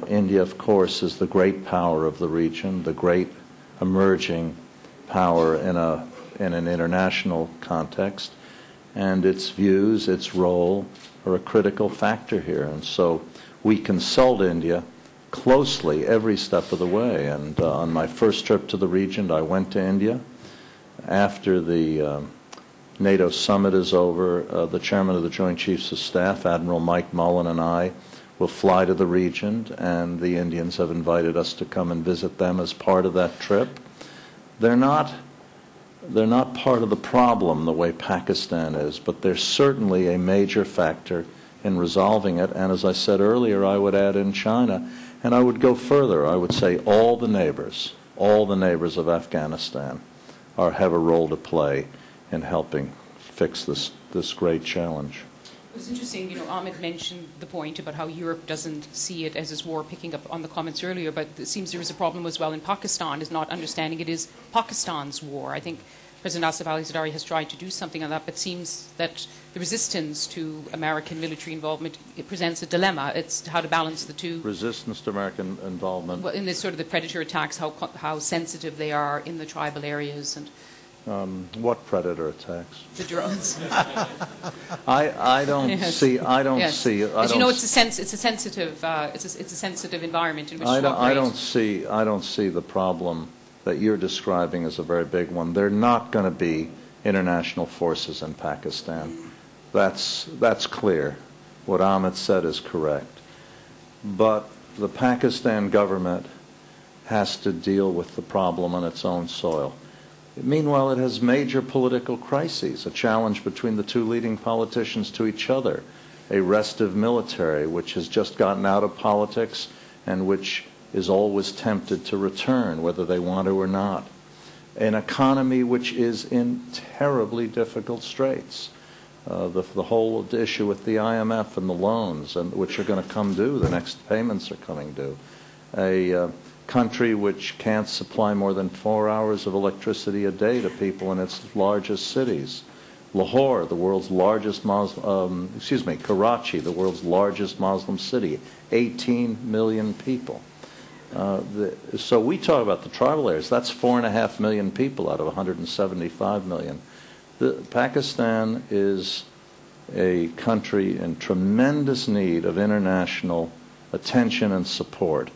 India, of course, is the great power of the region, the great emerging power in an international context. And its views, its role, are a critical factor here. And so we consult India closely every step of the way. And on my first trip to the region, I went to India. After the NATO summit is over, the chairman of the Joint Chiefs of Staff, Admiral Mike Mullen, and I will fly to the region, and the Indians have invited us to come and visit them as part of that trip. They're not part of the problem the way Pakistan is, but they're certainly a major factor in resolving it. And as I said earlier, I would add in China, and I would go further. I would say all the neighbors of Afghanistan have a role to play in helping fix this great challenge. It was interesting, Ahmed mentioned the point about how Europe doesn't see it as war, picking up on the comments earlier, but it seems there is a problem as well in Pakistan, is not understanding it is Pakistan's war. I think President Asif Ali Zardari has tried to do something on that, but it seems that the resistance to American military involvement, it presents a dilemma. It's how to balance the two. Resistance to American involvement? Well, in this sort of the predator attacks, how sensitive they are in the tribal areas. And what predator attacks? The drones. I don't yes. see. I don't yes. see. As you know, it's a sensitive environment in which I don't see the problem that you're describing as a very big one. There are not going to be international forces in Pakistan. That's clear. What Ahmed said is correct. But the Pakistan government has to deal with the problem on its own soil. Meanwhile, it has major political crises, a challenge between the two leading politicians to each other, a restive military which has just gotten out of politics and which is always tempted to return, whether they want to or not, an economy which is in terribly difficult straits, the whole issue with the IMF and the loans, and which are going to come due, the next payments are coming due, a country which can't supply more than 4 hours of electricity a day to people in its largest cities. Lahore, the world's largest Karachi, the world's largest Muslim city, 18 million people. So we talk about the tribal areas. That's 4.5 million people out of 175 million. Pakistan is a country in tremendous need of international attention and support,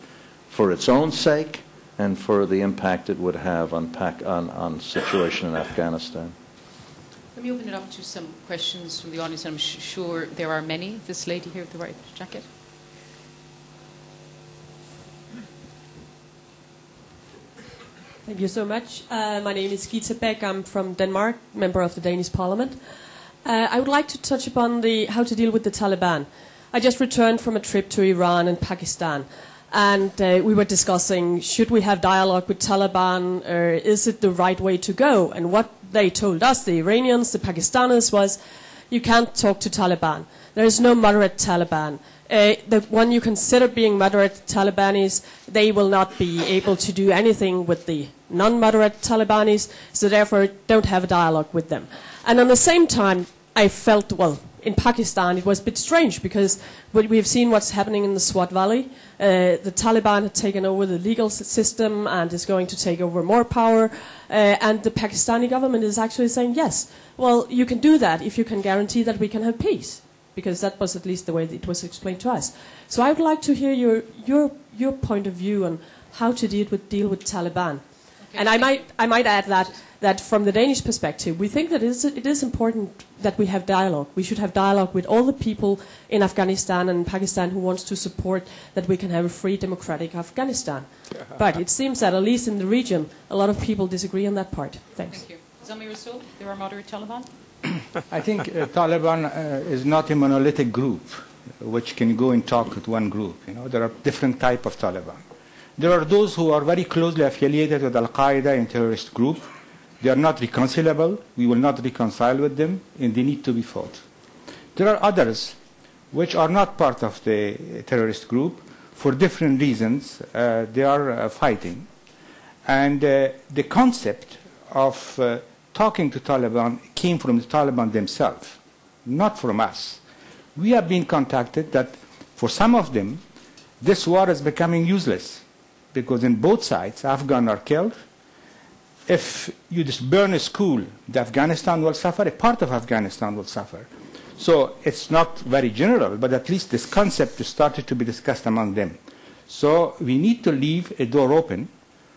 for its own sake and for the impact it would have on the situation in Afghanistan. Let me open it up to some questions from the audience. I'm sure there are many. This lady here with the white jacket. Thank you so much. My name is Gita Beck. I'm from Denmark, member of the Danish Parliament. I would like to touch upon how to deal with the Taliban. I just returned from a trip to Iran and Pakistan. And we were discussing, should we have dialogue with Taliban, or is it the right way to go? And what they told us, the Iranians, the Pakistanis, was, you can't talk to Taliban. There is no moderate Taliban. The one you consider being moderate Talibanis, they will not be able to do anything with the non-moderate Talibanis, so therefore don't have a dialogue with them. And at the same time, I felt, well, in Pakistan, it was a bit strange because we've seen what's happening in the Swat Valley. The Taliban had taken over the legal system and is going to take over more power. And the Pakistani government is actually saying, yes, well, you can do that if you can guarantee that we can have peace. Because that was at least the way it was explained to us. So I would like to hear your point of view on how to deal with Taliban. Okay. And I might add that from the Danish perspective, we think that it is important that we have dialogue. We should have dialogue with all the people in Afghanistan and Pakistan who wants to support that we can have a free, democratic Afghanistan. But it seems that, at least in the region, a lot of people disagree on that part. Thanks. Thank you. Zalmai Rasoul, there are moderate Taliban? I think Taliban is not a monolithic group which can go and talk with one group. There are different types of Taliban. There are those who are very closely affiliated with Al-Qaeda and terrorist group. They are not reconcilable. We will not reconcile with them, and they need to be fought. There are others which are not part of the terrorist group. For different reasons, they are fighting. And the concept of talking to Taliban came from the Taliban themselves, not from us. We have been contacted that for some of them, this war is becoming useless because in both sides, Afghans are killed. If you just burn a school, Afghanistan will suffer, a part of Afghanistan will suffer. So it's not very general, but at least this concept started to be discussed among them. So we need to leave a door open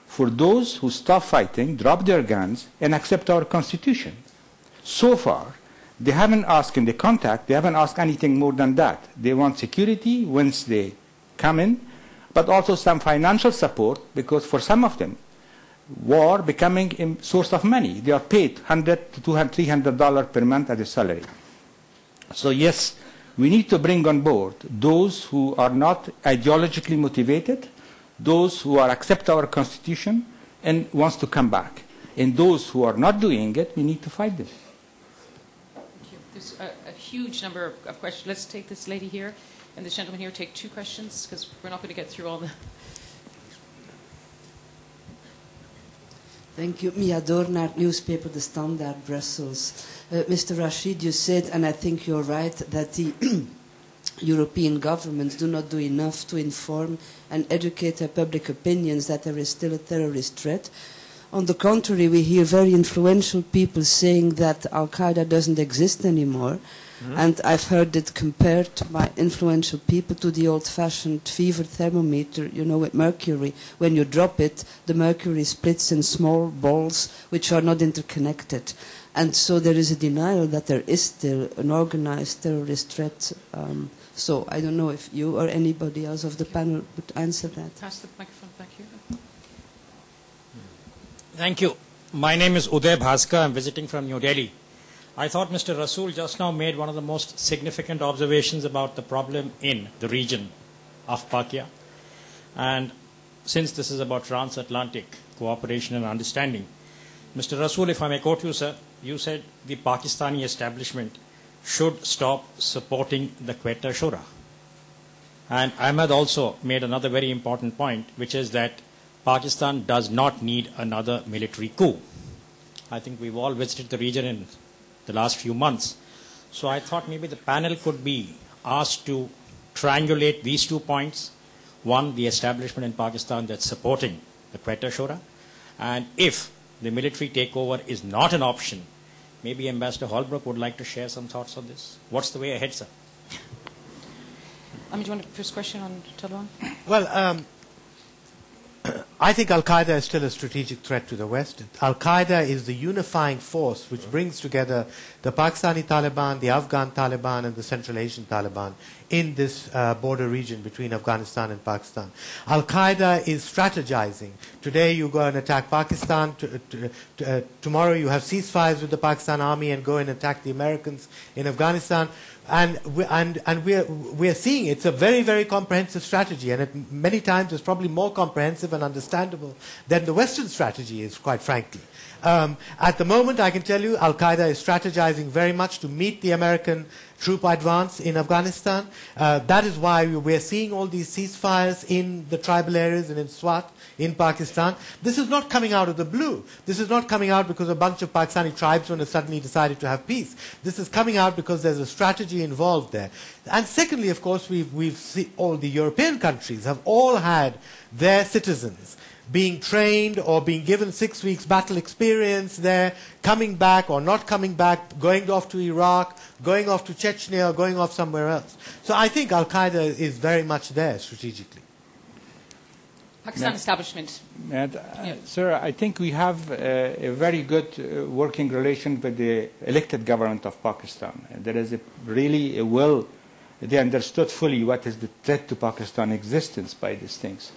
for those who stop fighting, drop their guns, and accept our constitution. So far, they haven't asked in the contact, they haven't asked anything more than that. They want security once they come in, but also some financial support, because for some of them, war becoming a source of money. They are paid $100 to $200, $300 per month as a salary. So yes, we need to bring on board those who are not ideologically motivated, those who are accept our constitution and wants to come back. And those who are not doing it, we need to fight them. Thank you. There's a huge number of questions. Let's take this lady here and this gentleman here. Take 2 questions because we're not going to get through all the... Thank you. Mia Doornaert, newspaper The Standard, Brussels. Mr. Rashid, you said, and I think you're right, that the European governments do not do enough to inform and educate their public opinions that there is still a terrorist threat. On the contrary, we hear very influential people saying that Al-Qaeda doesn't exist anymore. Mm-hmm. And I've heard it compared by influential people to the old-fashioned fever thermometer, you know, with mercury. When you drop it, the mercury splits in small balls which are not interconnected. And so there is a denial that there is still an organized terrorist threat. So I don't know if you or anybody else of the panel would answer that. Pass the microphone back here. Thank you. My name is Uday Bhaskar. I'm visiting from New Delhi. I thought Mr. Rasoul just now made one of the most significant observations about the problem in the region of Pakia. And since this is about transatlantic cooperation and understanding, Mr. Rasoul, if I may quote you, sir, you said the Pakistani establishment should stop supporting the Quetta Shura. And Ahmed also made another very important point, which is that Pakistan does not need another military coup. I think we've all visited the region in the last few months. So I thought maybe the panel could be asked to triangulate these 2 points. One, the establishment in Pakistan that's supporting the Quetta Shura. And if the military takeover is not an option, maybe Ambassador Holbrooke would like to share some thoughts on this. What's the way ahead, sir? Do you want the first question on Taliban? Well, I think Al-Qaeda is still a strategic threat to the West. Al-Qaeda is the unifying force which brings together the Pakistani Taliban, the Afghan Taliban, and the Central Asian Taliban in this border region between Afghanistan and Pakistan. Al-Qaeda is strategizing. Today you go and attack Pakistan. Tomorrow you have ceasefires with the Pakistan army and go and attack the Americans in Afghanistan. And we're seeing it's a very, very comprehensive strategy, and it many times is probably more comprehensive and understandable than the Western strategy is, quite frankly. At the moment, I can tell you, Al-Qaeda is strategizing very much to meet the American troop advance in Afghanistan. That is why we're seeing all these ceasefires in the tribal areas and in Swat in Pakistan. This is not coming out of the blue. This is not coming out because a bunch of Pakistani tribesmen have suddenly decided to have peace. This is coming out because there's a strategy involved there. And secondly, of course, we've seen all the European countries have all had their citizens being trained or being given 6 weeks battle experience there, coming back or not coming back, going off to Iraq, going off to Chechnya, or going off somewhere else. So I think Al-Qaeda is very much there strategically. Pakistan establishment. Sir, I think we have a very good working relation with the elected government of Pakistan. There is really a will, they understood fully what is the threat to Pakistan existence by these things.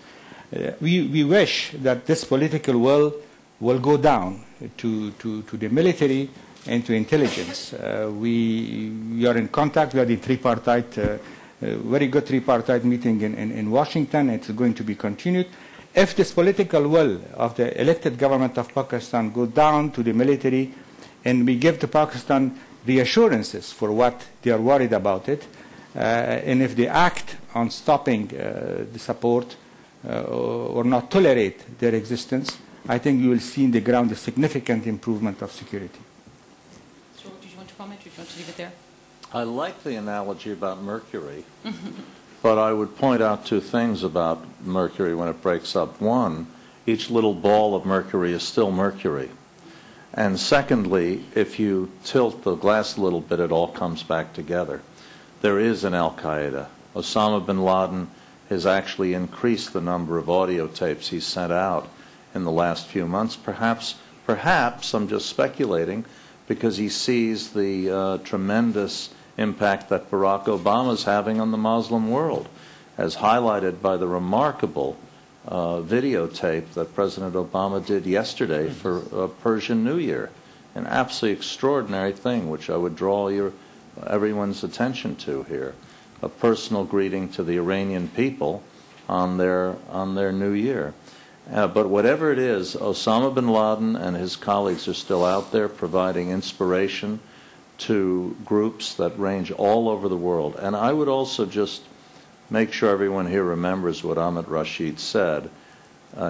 We wish that this political will go down to the military and to intelligence. We are in contact. We had a tripartite, very good tripartite meeting in Washington. It's going to be continued. If this political will of the elected government of Pakistan go down to the military and we give to Pakistan reassurances for what they are worried about it, and if they act on stopping the support, or not tolerate their existence, I think you will see in the ground a significant improvement of security. So, did you want to comment, or do you want to leave it there? I like the analogy about mercury, but I would point out 2 things about mercury when it breaks up. One, each little ball of mercury is still mercury. And secondly, if you tilt the glass a little bit, it all comes back together. There is an Al-Qaeda. Osama bin Laden has actually increased the number of audio tapes he's sent out in the last few months. Perhaps, I'm just speculating, because he sees the tremendous impact that Barack Obama is having on the Muslim world, as highlighted by the remarkable videotape that President Obama did yesterday for Persian New Year. An absolutely extraordinary thing, which I would draw everyone's attention to here. A personal greeting to the Iranian people on their New Year. But whatever it is, Osama bin Laden and his colleagues are still out there providing inspiration to groups that range all over the world. And I would also just make sure everyone here remembers what Ahmed Rashid said.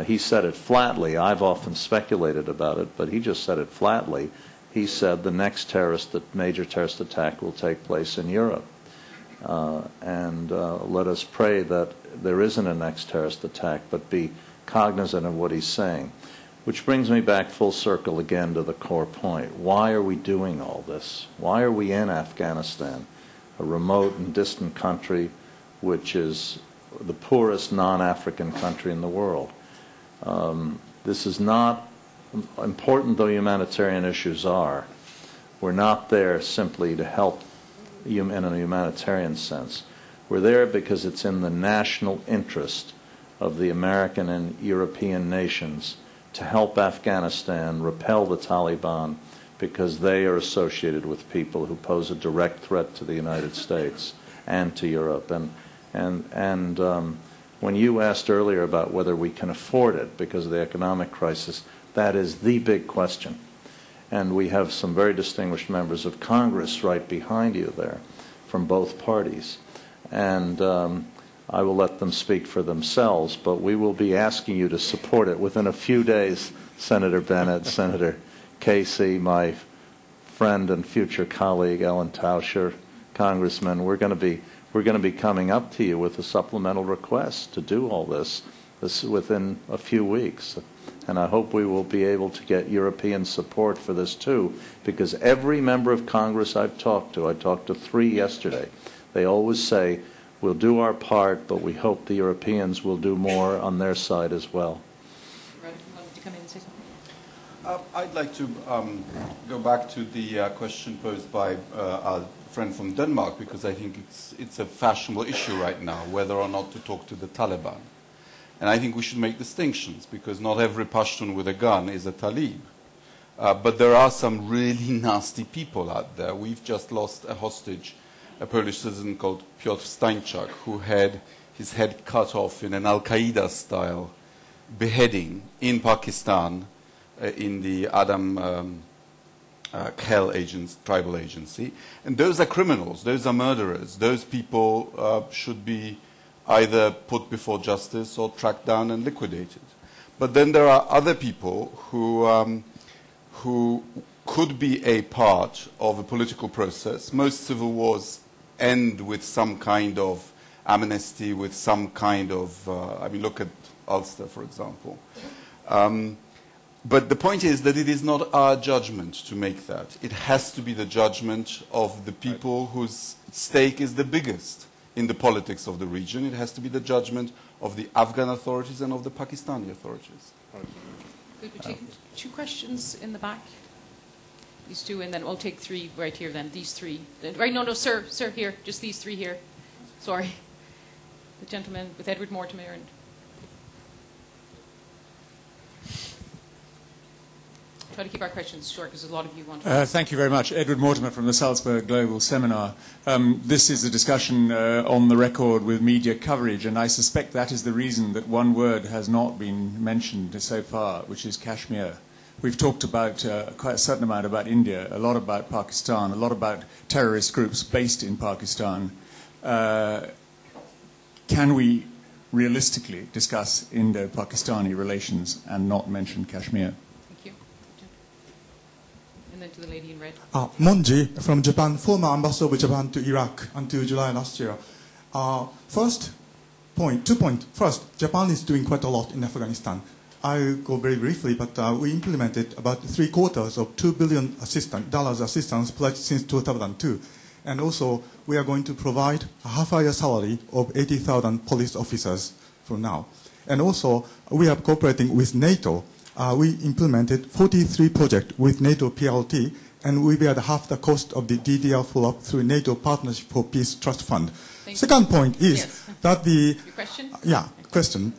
He said it flatly. I've often speculated about it, but he just said it flatly. He said the next major terrorist attack will take place in Europe. And let us pray that there isn't a next terrorist attack, but be cognizant of what he's saying. Which brings me back full circle again to the core point. Why are we doing all this? Why are we in Afghanistan, a remote and distant country which is the poorest non-African country in the world? This is not, important though humanitarian issues are, we're not there simply to help in a humanitarian sense. We're there because it's in the national interest of the American and European nations to help Afghanistan repel the Taliban, because they are associated with people who pose a direct threat to the United States and to Europe. And when you asked earlier about whether we can afford it because of the economic crisis, that is the big question. And we have some very distinguished members of Congress right behind you there from both parties. And I will let them speak for themselves, but we will be asking you to support it within a few days. Senator Bennett, Senator Casey, my friend and future colleague Ellen Tauscher, Congressman, we're going to be coming up to you with a supplemental request to do all this within a few weeks. And I hope we will be able to get European support for this too, because every member of Congress I've talked to, I talked to 3 yesterday, they always say, we'll do our part, but we hope the Europeans will do more on their side as well. Radek, you wanted to come in and say something? I'd like to go back to the question posed by our friend from Denmark, because I think it's a fashionable issue right now, whether or not to talk to the Taliban. And I think we should make distinctions, because not every Pashtun with a gun is a Talib. But there are some really nasty people out there. We've just lost a hostage, a Polish citizen called Piotr Stańczak, who had his head cut off in an Al-Qaeda-style beheading in Pakistan in the Adam Khel tribal agency. And those are criminals, those are murderers. Those people should be either put before justice or tracked down and liquidated. But then there are other people who could be a part of a political process. Most civil wars end with some kind of amnesty, with some kind of, look at Ulster, for example. But the point is that it is not our judgment to make that. It has to be the judgment of the people whose stake is the biggest in the politics of the region. It has to be the judgment of the Afghan authorities and of the Pakistani authorities. Could we take 2 questions in the back? These 2, and then we'll take 3 right here then. These 3. Right, no, sir, here. Just these 3 here. Sorry. The gentleman with Edward Mortimer and... Try to keep our questions short because a lot of you want to... Thank you very much. Edward Mortimer from the Salzburg Global Seminar. This is a discussion on the record with media coverage, and I suspect that is the reason that one word has not been mentioned so far, which is Kashmir. We've talked about quite a certain amount about India, a lot about Pakistan, a lot about terrorist groups based in Pakistan. Can we realistically discuss Indo-Pakistani relations and not mention Kashmir? And then to the lady in red. Monji from Japan, former ambassador of Japan to Iraq until July last year. 2 points. First, Japan is doing quite a lot in Afghanistan. I'll go very briefly, but we implemented about 3/4 of $2 billion assistance pledged since 2002. And also, we are going to provide a half-year salary of 80,000 police officers from now. And also, we are cooperating with NATO. We implemented 43 projects with NATO PLT, and we bear half the cost of the DDR follow-up through NATO Partnership for Peace Trust Fund. Second point is that the... Your question? Yeah, question.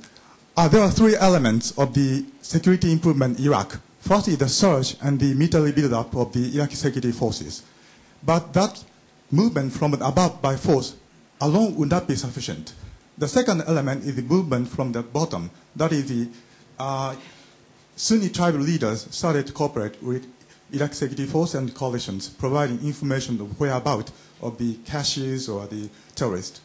There are three elements of the security improvement in Iraq. First is the surge and the military build-up of the Iraqi security forces. But that movement from above by force alone would not be sufficient. The second element is the movement from the bottom. That is the Sunni tribal leaders started to cooperate with Iraqi security force and coalitions, providing information of whereabouts of the caches or the terrorists.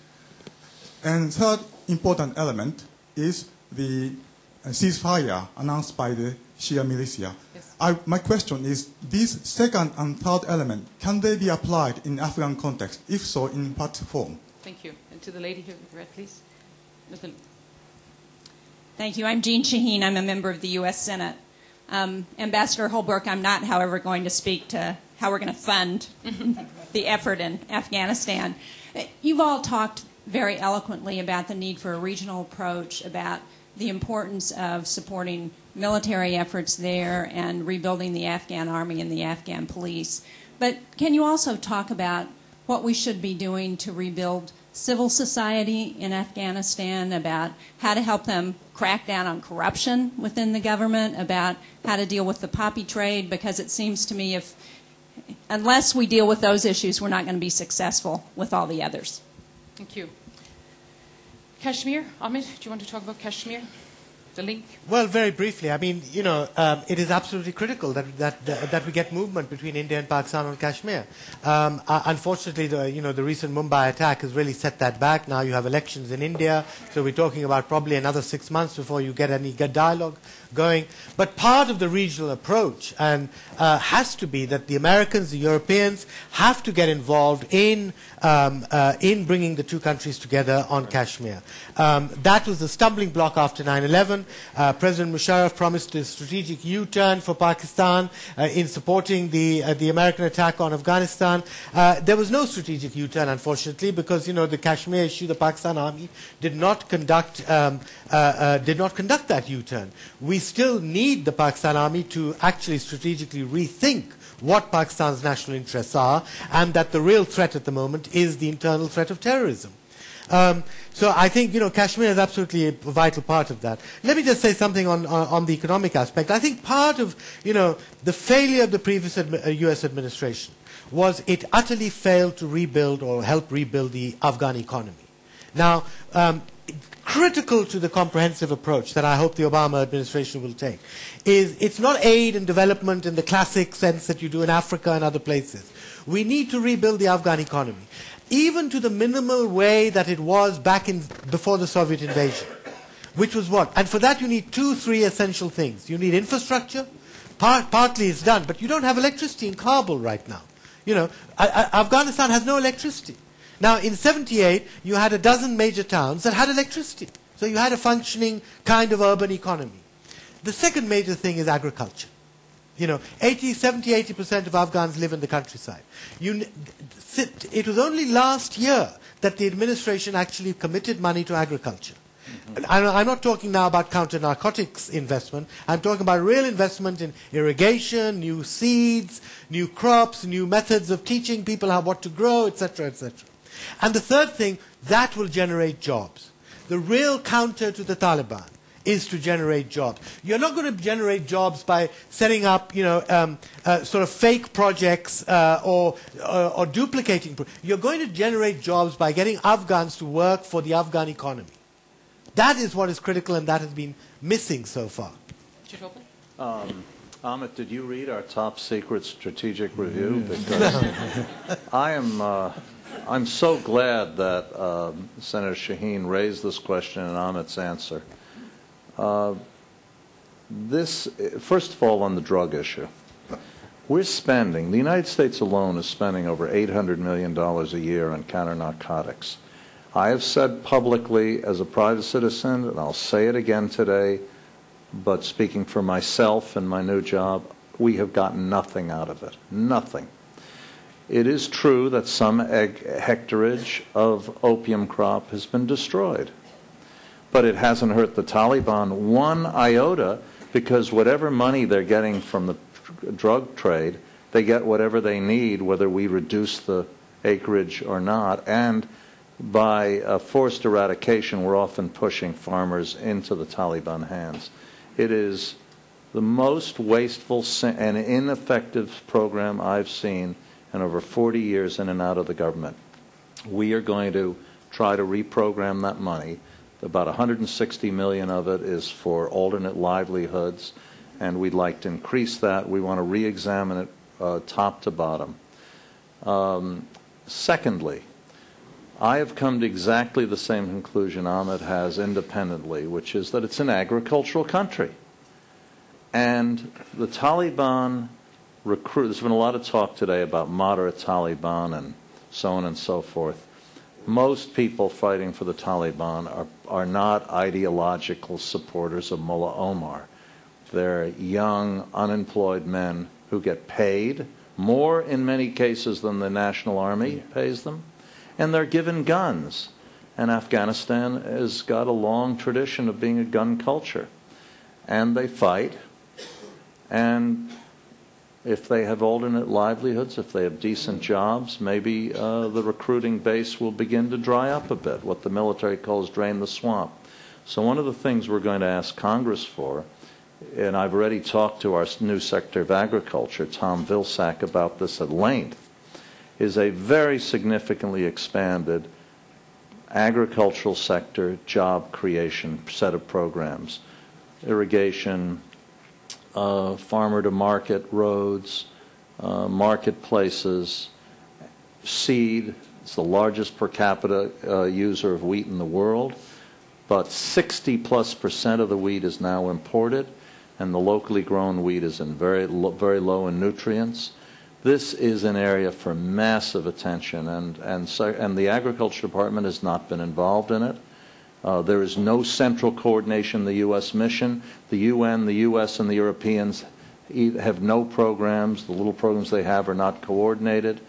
And third important element is the ceasefire announced by the Shia militia. Yes. My question is, these second and third element, can they be applied in Afghan context? If so, in what form? Thank you. And to the lady here with the red, please. Thank you. I'm Jean Shaheen. I'm a member of the U.S. Senate. Ambassador Holbrooke, I'm not, however, going to speak to how we're going to fund the effort in Afghanistan. You've all talked very eloquently about the need for a regional approach, about the importance of supporting military efforts there and rebuilding the Afghan army and the Afghan police. But can you also talk about what we should be doing to rebuild civil society in Afghanistan, about how to help them crack down on corruption within the government, about how to deal with the poppy trade? Because it seems to me unless we deal with those issues, we're not going to be successful with all the others. Thank you. Kashmir, Ahmed, do you want to talk about Kashmir? The link? Well, very briefly. I mean, it is absolutely critical that we get movement between India and Pakistan on Kashmir. Unfortunately, the recent Mumbai attack has really set that back. Now you have elections in India, so we're talking about probably another 6 months before you get any dialogue going. But part of the regional approach has to be that the Americans, the Europeans, have to get involved in bringing the two countries together on Kashmir. That was the stumbling block after 9/11. President Musharraf promised a strategic U-turn for Pakistan in supporting the American attack on Afghanistan. There was no strategic U-turn, unfortunately, because the Kashmir issue, the Pakistan Army did not conduct that U-turn. We still need the Pakistan Army to actually strategically rethink what Pakistan's national interests are, and that the real threat at the moment is the internal threat of terrorism. So I think Kashmir is absolutely a vital part of that. Let me just say something on the economic aspect. I think part of the failure of the previous U.S. administration was it utterly failed to rebuild or help rebuild the Afghan economy. Now, critical to the comprehensive approach that I hope the Obama administration will take is it's not aid and development in the classic sense that you do in Africa and other places. We need to rebuild the Afghan economy, even to the minimal way that it was before the Soviet invasion, which was what? And for that you need 2-3 essential things. You need infrastructure. Partly it's done, but you don't have electricity in Kabul right now. Afghanistan has no electricity. Now, in 1978, you had a dozen major towns that had electricity. So you had a functioning kind of urban economy. The second major thing is agriculture. 70-80% of Afghans live in the countryside. It was only last year that the administration actually committed money to agriculture. Mm-hmm. I'm not talking now about counter-narcotics investment. I'm talking about real investment in irrigation, new seeds, new crops, new methods of teaching people what to grow, etc., etc. And the third thing, that will generate jobs. The real counter to the Taliban is to generate jobs. You're not going to generate jobs by setting up, sort of fake projects or duplicating. You're going to generate jobs by getting Afghans to work for the Afghan economy. That is what is critical, and that has been missing so far. Ahmed, did you read our top secret strategic review? Because I'm so glad that Senator Shaheen raised this question and Ahmed's answer. First of all, on the drug issue, the United States alone is spending over $800 million a year on counter-narcotics. I have said publicly as a private citizen, and I'll say it again today, but speaking for myself and my new job, we have gotten nothing out of it. Nothing. It is true that some hectarage of opium crop has been destroyed, but it hasn't hurt the Taliban one iota, because whatever money they're getting from the drug trade, they get whatever they need, whether we reduce the acreage or not. And by forced eradication, we're often pushing farmers into the Taliban hands. It is the most wasteful and ineffective program I've seen in over 40 years in and out of the government. We are going to try to reprogram that money. About 160 million of it is for alternate livelihoods, and we'd like to increase that. We want to re-examine it top to bottom. Secondly, I have come to exactly the same conclusion Ahmed has independently, which is that it's an agricultural country. And the Taliban there's been a lot of talk today about moderate Taliban and so on and so forth. Most people fighting for the Taliban are not ideological supporters of Mullah Omar. They're young, unemployed men who get paid more in many cases than the National Army pays them, and they're given guns. And Afghanistan has got a long tradition of being a gun culture. And they fight, and if they have alternate livelihoods, if they have decent jobs, maybe the recruiting base will begin to dry up a bit, what the military calls drain the swamp. So one of the things we're going to ask Congress for, and I've already talked to our new Secretary of Agriculture, Tom Vilsack, about this at length, is a very significantly expanded agricultural sector job creation set of programs. Irrigation, farmer-to-market roads, marketplaces, seed. It's the largest per capita user of wheat in the world, but 60+% of the wheat is now imported, and the locally grown wheat is very low in nutrients. This is an area for massive attention, and the Agriculture Department has not been involved in it. There is no central coordination in the U.S. mission. The UN, the U.S., and the Europeans have no programs. The little programs they have are not coordinated.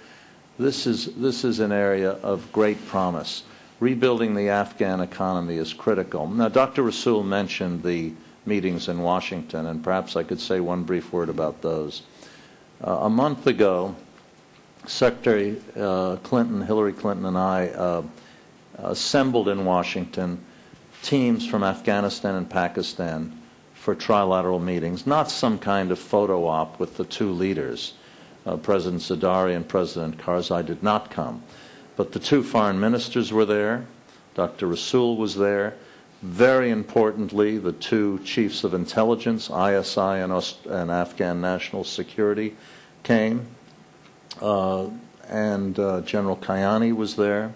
This is an area of great promise. Rebuilding the Afghan economy is critical. Now, Dr. Rasoul mentioned the meetings in Washington, and perhaps I could say one brief word about those. A month ago, Secretary Hillary Clinton, and I assembled in Washington teams from Afghanistan and Pakistan for trilateral meetings, not some kind of photo op with the two leaders. President Zardari and President Karzai did not come. But the two foreign ministers were there. Dr. Rasoul was there. Very importantly, the two chiefs of intelligence, ISI and Afghan National Security, came. And General Kayani was there.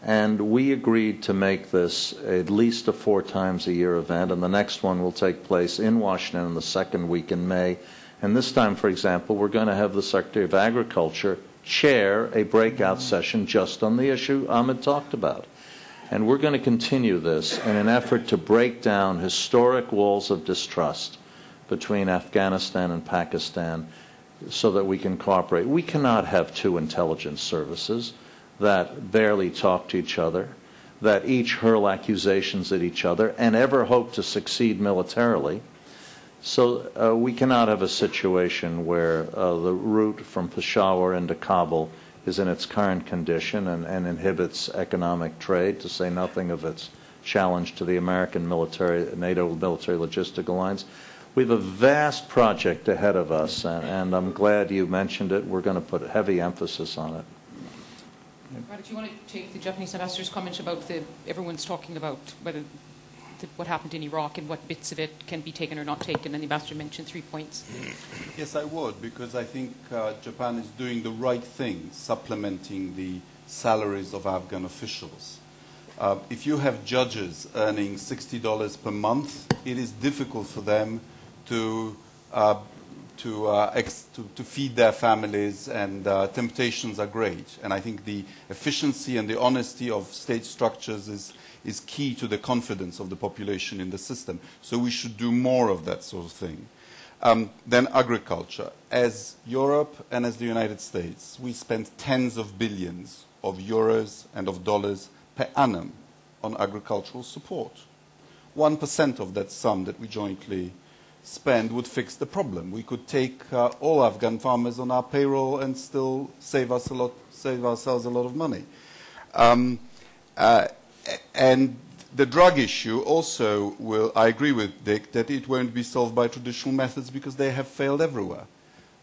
And we agreed to make this at least a 4 times a year event, and the next one will take place in Washington in the second week in May. And this time, for example, we're going to have the Secretary of Agriculture chair a breakout session just on the issue Ahmed talked about. And we're going to continue this in an effort to break down historic walls of distrust between Afghanistan and Pakistan so that we can cooperate. We cannot have two intelligence services that barely talk to each other, that each hurl accusations at each other and ever hope to succeed militarily. So we cannot have a situation where the route from Peshawar into Kabul is in its current condition and inhibits economic trade, to say nothing of its challenge to the American military, NATO military logistical lines. We have a vast project ahead of us, and I'm glad you mentioned it. We're going to put heavy emphasis on it. Radek, do you want to take the Japanese ambassador's comment about everyone's talking about whether what happened in Iraq and what bits of it can be taken or not taken, and the ambassador mentioned 3 points. Yes, I would, because I think Japan is doing the right thing, supplementing the salaries of Afghan officials. If you have judges earning $60 per month, it is difficult for them to feed their families, and temptations are great. And I think the efficiency and the honesty of state structures is key to the confidence of the population in the system. So we should do more of that sort of thing. Then agriculture. As Europe and as the United States, we spend tens of billions of euros and of dollars per annum on agricultural support. 1% of that sum that we jointly spend would fix the problem. We could take all Afghan farmers on our payroll and still save ourselves a lot of money. And the drug issue also will, I agree with Dick, that it won't be solved by traditional methods because they have failed everywhere.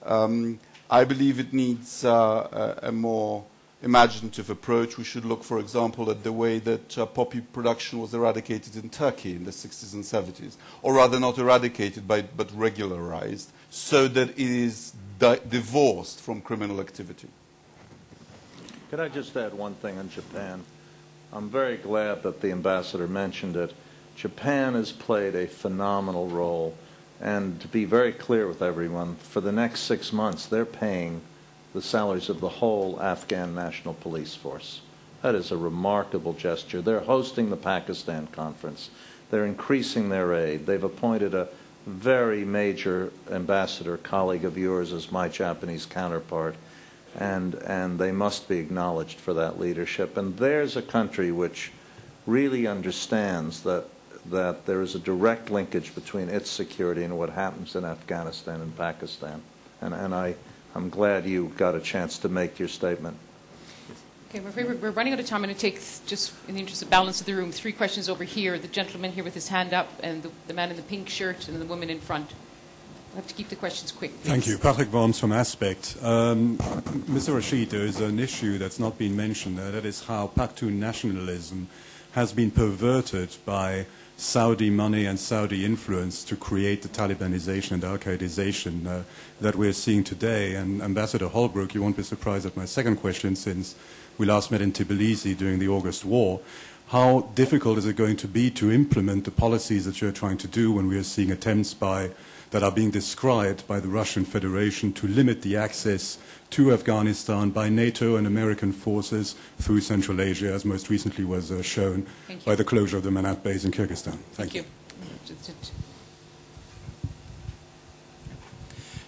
I believe it needs a more imaginative approach. We should look, for example, at the way that poppy production was eradicated in Turkey in the 60s and 70s, or rather not eradicated but regularized, so that it is divorced from criminal activity. Could I just add one thing on Japan? I'm very glad that the ambassador mentioned it. Japan has played a phenomenal role, and to be very clear with everyone, for the next 6 months they're paying the salaries of the whole Afghan National Police Force. That is a remarkable gesture. They're hosting the Pakistan conference. They're increasing their aid. They've appointed a very major ambassador, colleague of yours, as my Japanese counterpart, and they must be acknowledged for that leadership. And there's a country which really understands that there is a direct linkage between its security and what happens in Afghanistan and Pakistan. And I'm glad you got a chance to make your statement. Okay, we're running out of time. I'm going to take, just in the interest of balance of the room, 3 questions over here. The gentleman here with his hand up, and the man in the pink shirt, and the woman in front. We'll have to keep the questions quick, please. Thank you. Patrick Worms from Aspect. Mr. Rashid, there is an issue that's not been mentioned. That is how Pakhtun nationalism has been perverted by Saudi money and Saudi influence to create the Talibanization and Al-Qaedization that we're seeing today. And Ambassador Holbrooke, you won't be surprised at my second question, since we last met in Tbilisi during the August War. How difficult is it going to be to implement the policies that you're trying to do when we are seeing attempts that are being described by the Russian Federation to limit the access to Afghanistan by NATO and American forces through Central Asia, as most recently was shown by the closure of the Manat base in Kyrgyzstan? Thank you.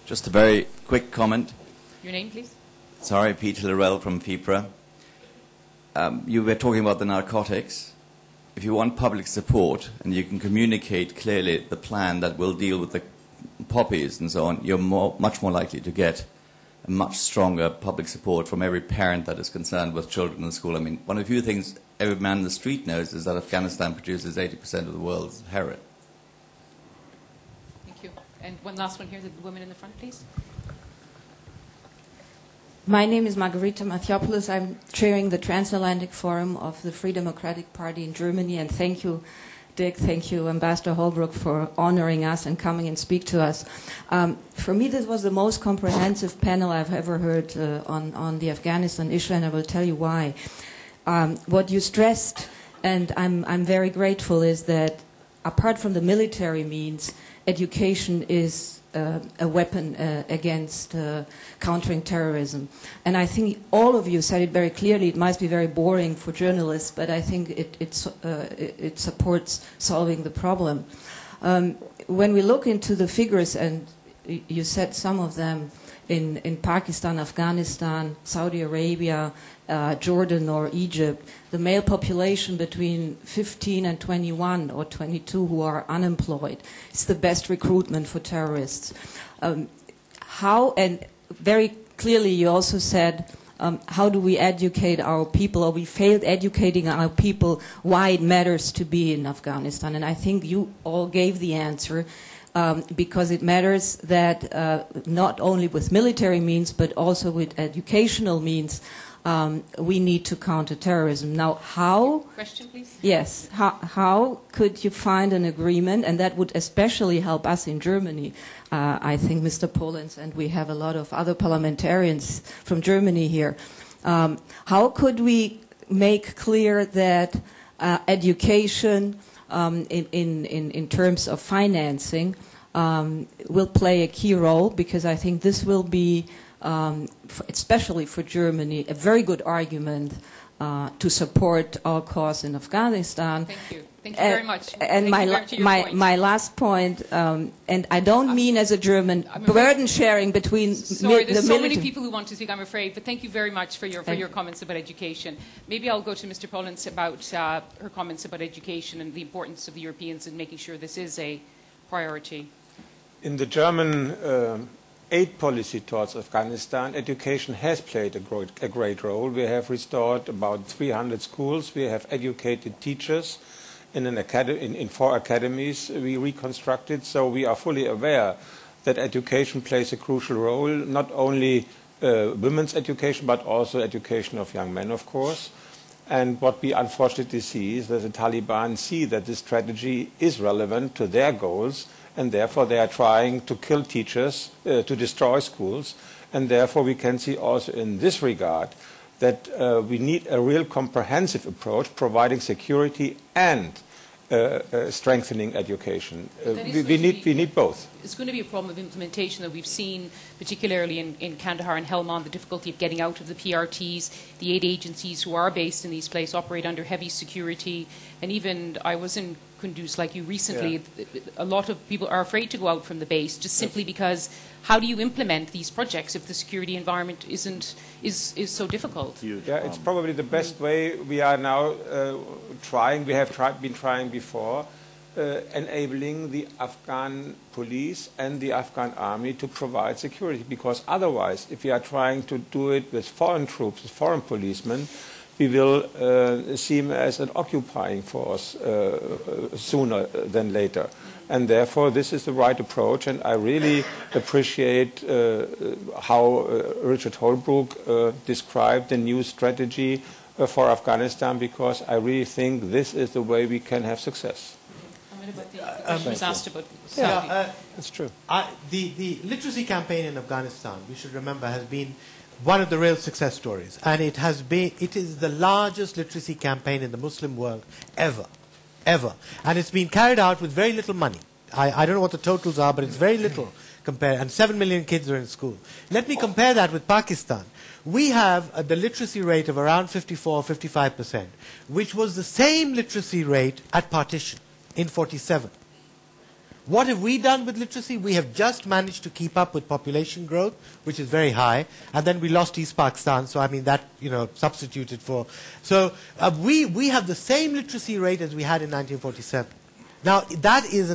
Just a very quick comment. Your name, please? Sorry, Peter Lorel from FIPRA. You were talking about the narcotics. If you want public support and you can communicate clearly the plan that will deal with the poppies and so on, you're much more likely to get a much stronger public support from every parent that is concerned with children in school. I mean, one of the few things every man in the street knows is that Afghanistan produces 80% of the world's heroin. Thank you. And one last one here, the woman in the front, please. My name is Margarita Mathiopoulos. I'm chairing the Transatlantic Forum of the Free Democratic Party in Germany, and thank you, Dick, thank you, Ambassador Holbrooke, for honoring us and coming and speak to us. For me, this was the most comprehensive panel I've ever heard on the Afghanistan issue, and I will tell you why. What you stressed, and I'm very grateful, is that apart from the military means, education is a weapon against countering terrorism. And I think all of you said it very clearly. It might be very boring for journalists, but I think it supports solving the problem. When we look into the figures, and you said some of them, in Pakistan, Afghanistan, Saudi Arabia, Jordan or Egypt, the male population between 15 and 21 or 22 who are unemployed is the best recruitment for terrorists. How, and very clearly you also said, how do we educate our people, or we failed educating our people why it matters to be in Afghanistan. And I think you all gave the answer. Because it matters that not only with military means, but also with educational means, we need to counter terrorism. Now, how? Question, please. Yes. How could you find an agreement? And that would especially help us in Germany. I think Mr. Polenz, and we have a lot of other parliamentarians from Germany here. How could we make clear that education, in terms of financing, will play a key role, because I think this will be, especially for Germany, a very good argument to support our cause in Afghanistan. Thank you. Thank you very much. And my last point, and I don't mean as a German, burden sharing between sorry, the there's so many military. people who want to speak, I'm afraid, but thank you very much for your comments about education. Maybe I'll go to Mr. Polenz about her comments about education and the importance of the Europeans in making sure this is a priority. In the German aid policy towards Afghanistan, education has played a great role. We have restored about 300 schools. We have educated teachers in 4 academies we reconstructed. So we are fully aware that education plays a crucial role, not only women's education, but also education of young men, of course. And what we unfortunately see is that the Taliban see that this strategy is relevant to their goals, and therefore they are trying to kill teachers, to destroy schools. And therefore we can see also in this regard that we need a real comprehensive approach, providing security and strengthening education. We need both. It's going to be a problem of implementation that we've seen, particularly in Kandahar and Helmand, the difficulty of getting out of the PRTs. The aid agencies who are based in these places operate under heavy security. And even I was in Kunduz like you recently, a lot of people are afraid to go out from the base just simply because how do you implement these projects if the security environment is so difficult? Yeah, it's probably the best way. We are now trying, we have been trying before, enabling the Afghan police and the Afghan army to provide security, because otherwise, if we are trying to do it with foreign troops, with foreign policemen, we will seem as an occupying force sooner than later. And therefore, this is the right approach, and I really appreciate how Richard Holbrooke described the new strategy for Afghanistan, because I really think this is the way we can have success. Was asked about that's true. The literacy campaign in Afghanistan, we should remember, has been one of the real success stories, and it is the largest literacy campaign in the Muslim world ever, and it's been carried out with very little money. I don't know what the totals are, but it's very little compared, and 7 million kids are in school. Let me compare that with Pakistan. We have the literacy rate of around 55%, which was the same literacy rate at partition in 47. What have we done with literacy? We have just managed to keep up with population growth, which is very high, and then we lost East Pakistan, so I mean that, substituted for. So we have the same literacy rate as we had in 1947. Now, that is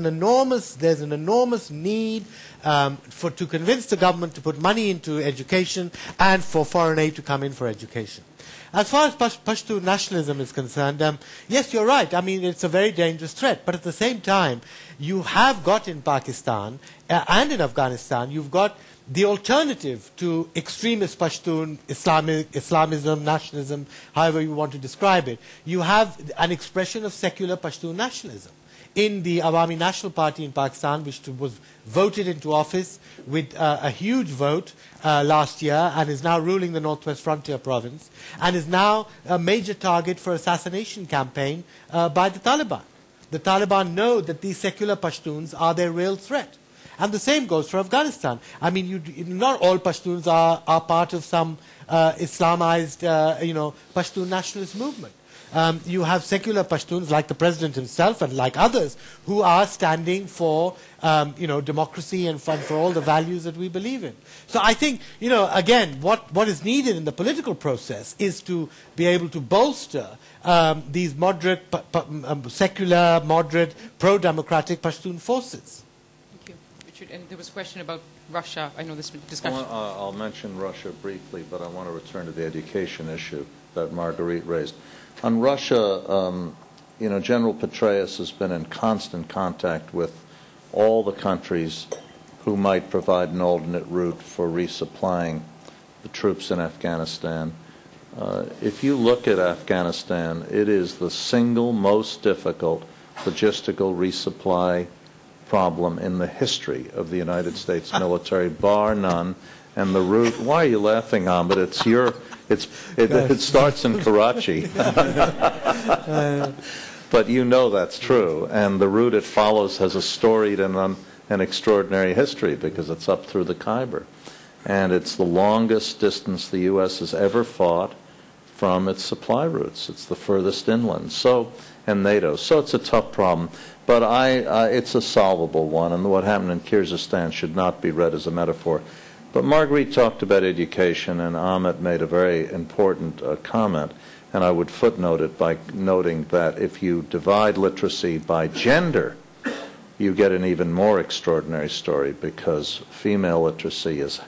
there's an enormous need to convince the government to put money into education and for foreign aid to come in for education. As far as Pashtun nationalism is concerned, yes, you're right. I mean, it's a very dangerous threat. But at the same time, you have got in Pakistan and in Afghanistan, you've got the alternative to extremist Pashtun Islamism, nationalism, however you want to describe it. You have an expression of secular Pashtun nationalism in the Awami National Party in Pakistan, which was voted into office with a huge vote last year and is now ruling the Northwest Frontier province and is now a major target for assassination campaign by the Taliban. The Taliban know that these secular Pashtuns are their real threat. And the same goes for Afghanistan. I mean, not all Pashtuns are part of some Islamized, Pashtun nationalist movement. You have secular Pashtuns like the president himself and like others who are standing for democracy and for all the values that we believe in. So I think, again, what is needed in the political process is to be able to bolster these moderate, secular, moderate, pro-democratic Pashtun forces. Thank you, Richard. And there was a question about Russia. I know this discussion. I'll mention Russia briefly, but I want to return to the education issue that Marguerite raised. On Russia, General Petraeus has been in constant contact with all the countries who might provide an alternate route for resupplying the troops in Afghanistan. If you look at Afghanistan, it is the single most difficult logistical resupply problem in the history of the United States military, bar none. And the route, why are you laughing, Ahmed? It starts in Karachi. But that's true. And the route it follows has a storied and an extraordinary history because it's up through the Khyber. And it's the longest distance the U.S. has ever fought from its supply routes. It's the furthest inland. So, and NATO. So it's a tough problem. But it's a solvable one, and what happened in Kyrgyzstan should not be read as a metaphor. But Marguerite talked about education, and Ahmed made a very important comment, and I would footnote it by noting that if you divide literacy by gender, you get an even more extraordinary story, because female literacy is,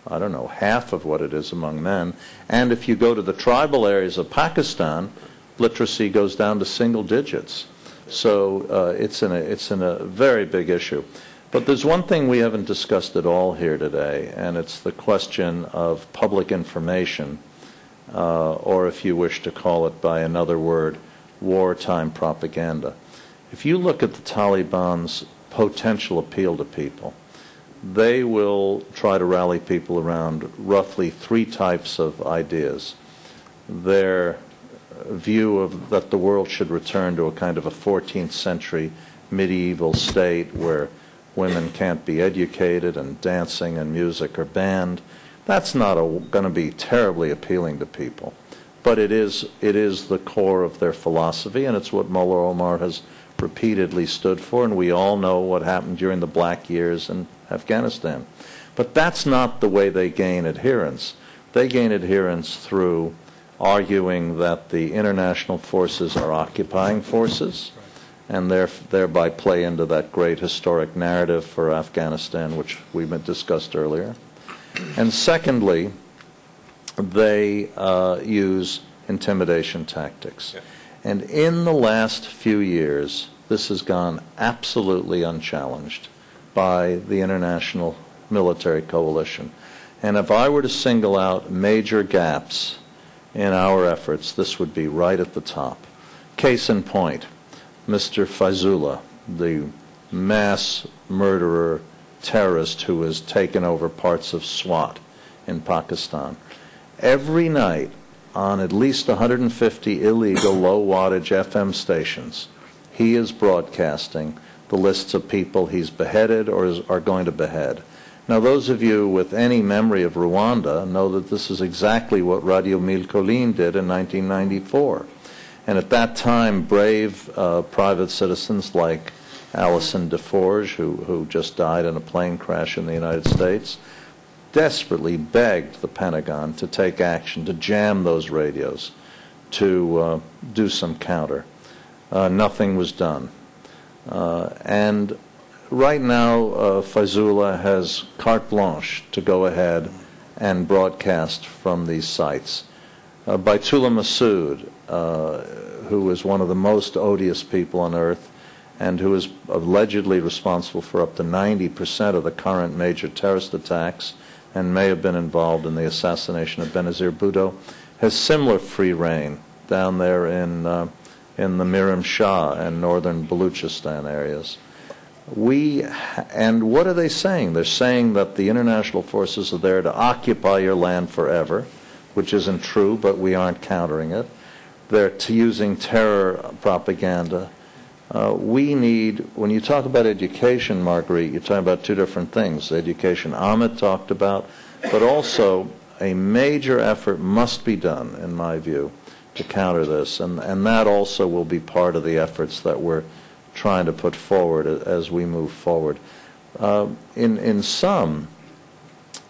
I don't know, half of what it is among men. And if you go to the tribal areas of Pakistan, literacy goes down to single digits. So it's in a very big issue. But there's one thing we haven't discussed at all here today, and it's the question of public information, or if you wish to call it by another word, wartime propaganda. If you look at the Taliban's potential appeal to people, they will try to rally people around roughly 3 types of ideas. Their view of that the world should return to a kind of a 14th century medieval state where women can't be educated and dancing and music are banned. That's not going to be terribly appealing to people. But it is the core of their philosophy, and it's what Mullah Omar has repeatedly stood for, and we all know what happened during the black years in Afghanistan. But that's not the way they gain adherence. They gain adherence through arguing that the international forces are occupying forces, and thereby play into that great historic narrative for Afghanistan, which we discussed earlier. And secondly, they use intimidation tactics. And in the last few years, this has gone absolutely unchallenged by the international military coalition. And if I were to single out major gaps in our efforts, this would be right at the top. Case in point, Mr. Faizullah, the mass murderer terrorist who has taken over parts of Swat in Pakistan. Every night on at least 150 illegal low-wattage FM stations, he is broadcasting the lists of people he's beheaded or are going to behead. Now, those of you with any memory of Rwanda know that this is exactly what Radio Mille Collines did in 1994. And at that time, brave private citizens like Alison Deforge, who just died in a plane crash in the United States, desperately begged the Pentagon to take action, to jam those radios, to do some counter. Nothing was done. And right now, Faizullah has carte blanche to go ahead and broadcast from these sites. Baitullah Masood, who is one of the most odious people on earth and who is allegedly responsible for up to 90% of the current major terrorist attacks and may have been involved in the assassination of Benazir Bhutto, has similar free reign down there in the Miram Shah and northern Baluchistan areas. And what are they saying? They're saying that the international forces are there to occupy your land forever, which isn't true, but we aren't countering it. They're using terror propaganda. We need, when you talk about education, Marguerite, you're talking about 2 different things. Education Ahmed talked about, but also a major effort must be done, in my view, to counter this. And that also will be part of the efforts that we're trying to put forward as we move forward. In sum,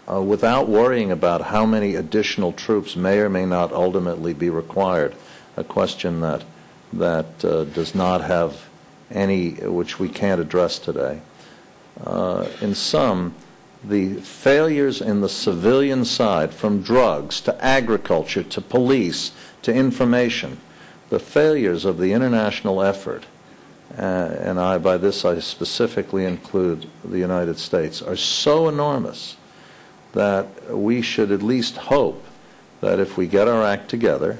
without worrying about how many additional troops may or may not ultimately be required, a question that does not have any, which we can't address today. In sum, the failures in the civilian side, from drugs to agriculture to police to information, the failures of the international effort, and by this I specifically include the United States, are so enormous that we should at least hope that if we get our act together,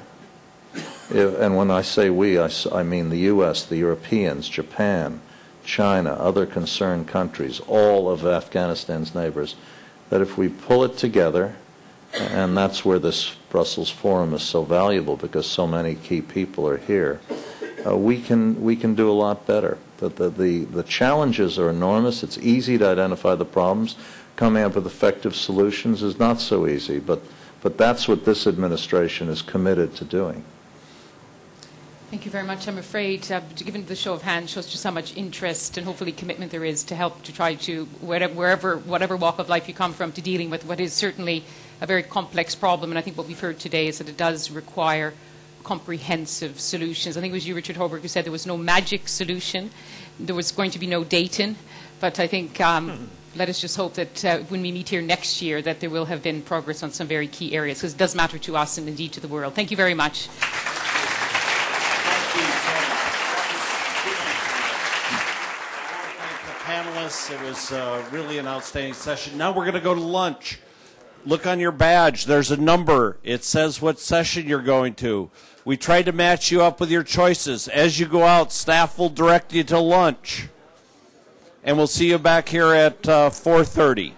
and when I say we, I mean the U.S., the Europeans, Japan, China, other concerned countries, all of Afghanistan's neighbors, that if we pull it together, and that's where this Brussels Forum is so valuable because so many key people are here, we can do a lot better. The challenges are enormous. It's easy to identify the problems. Coming up with effective solutions is not so easy, but But that's what this administration is committed to doing. Thank you very much. I'm afraid, given the show of hands, shows just how much interest and hopefully commitment there is to help to try to, whatever walk of life you come from, to dealing with what is certainly a very complex problem. And I think what we've heard today is that it does require comprehensive solutions. I think it was you, Richard Holbrooke, who said there was no magic solution. There was going to be no Dayton. But I think let us just hope that when we meet here next year that there will have been progress on some very key areas, because it does matter to us and indeed to the world. Thank you very much. Panelists, it was really an outstanding session. Now we're going to go to lunch. Look on your badge. There's a number. It says what session you're going to. We tried to match you up with your choices. As you go out, staff will direct you to lunch. And we'll see you back here at 4:30.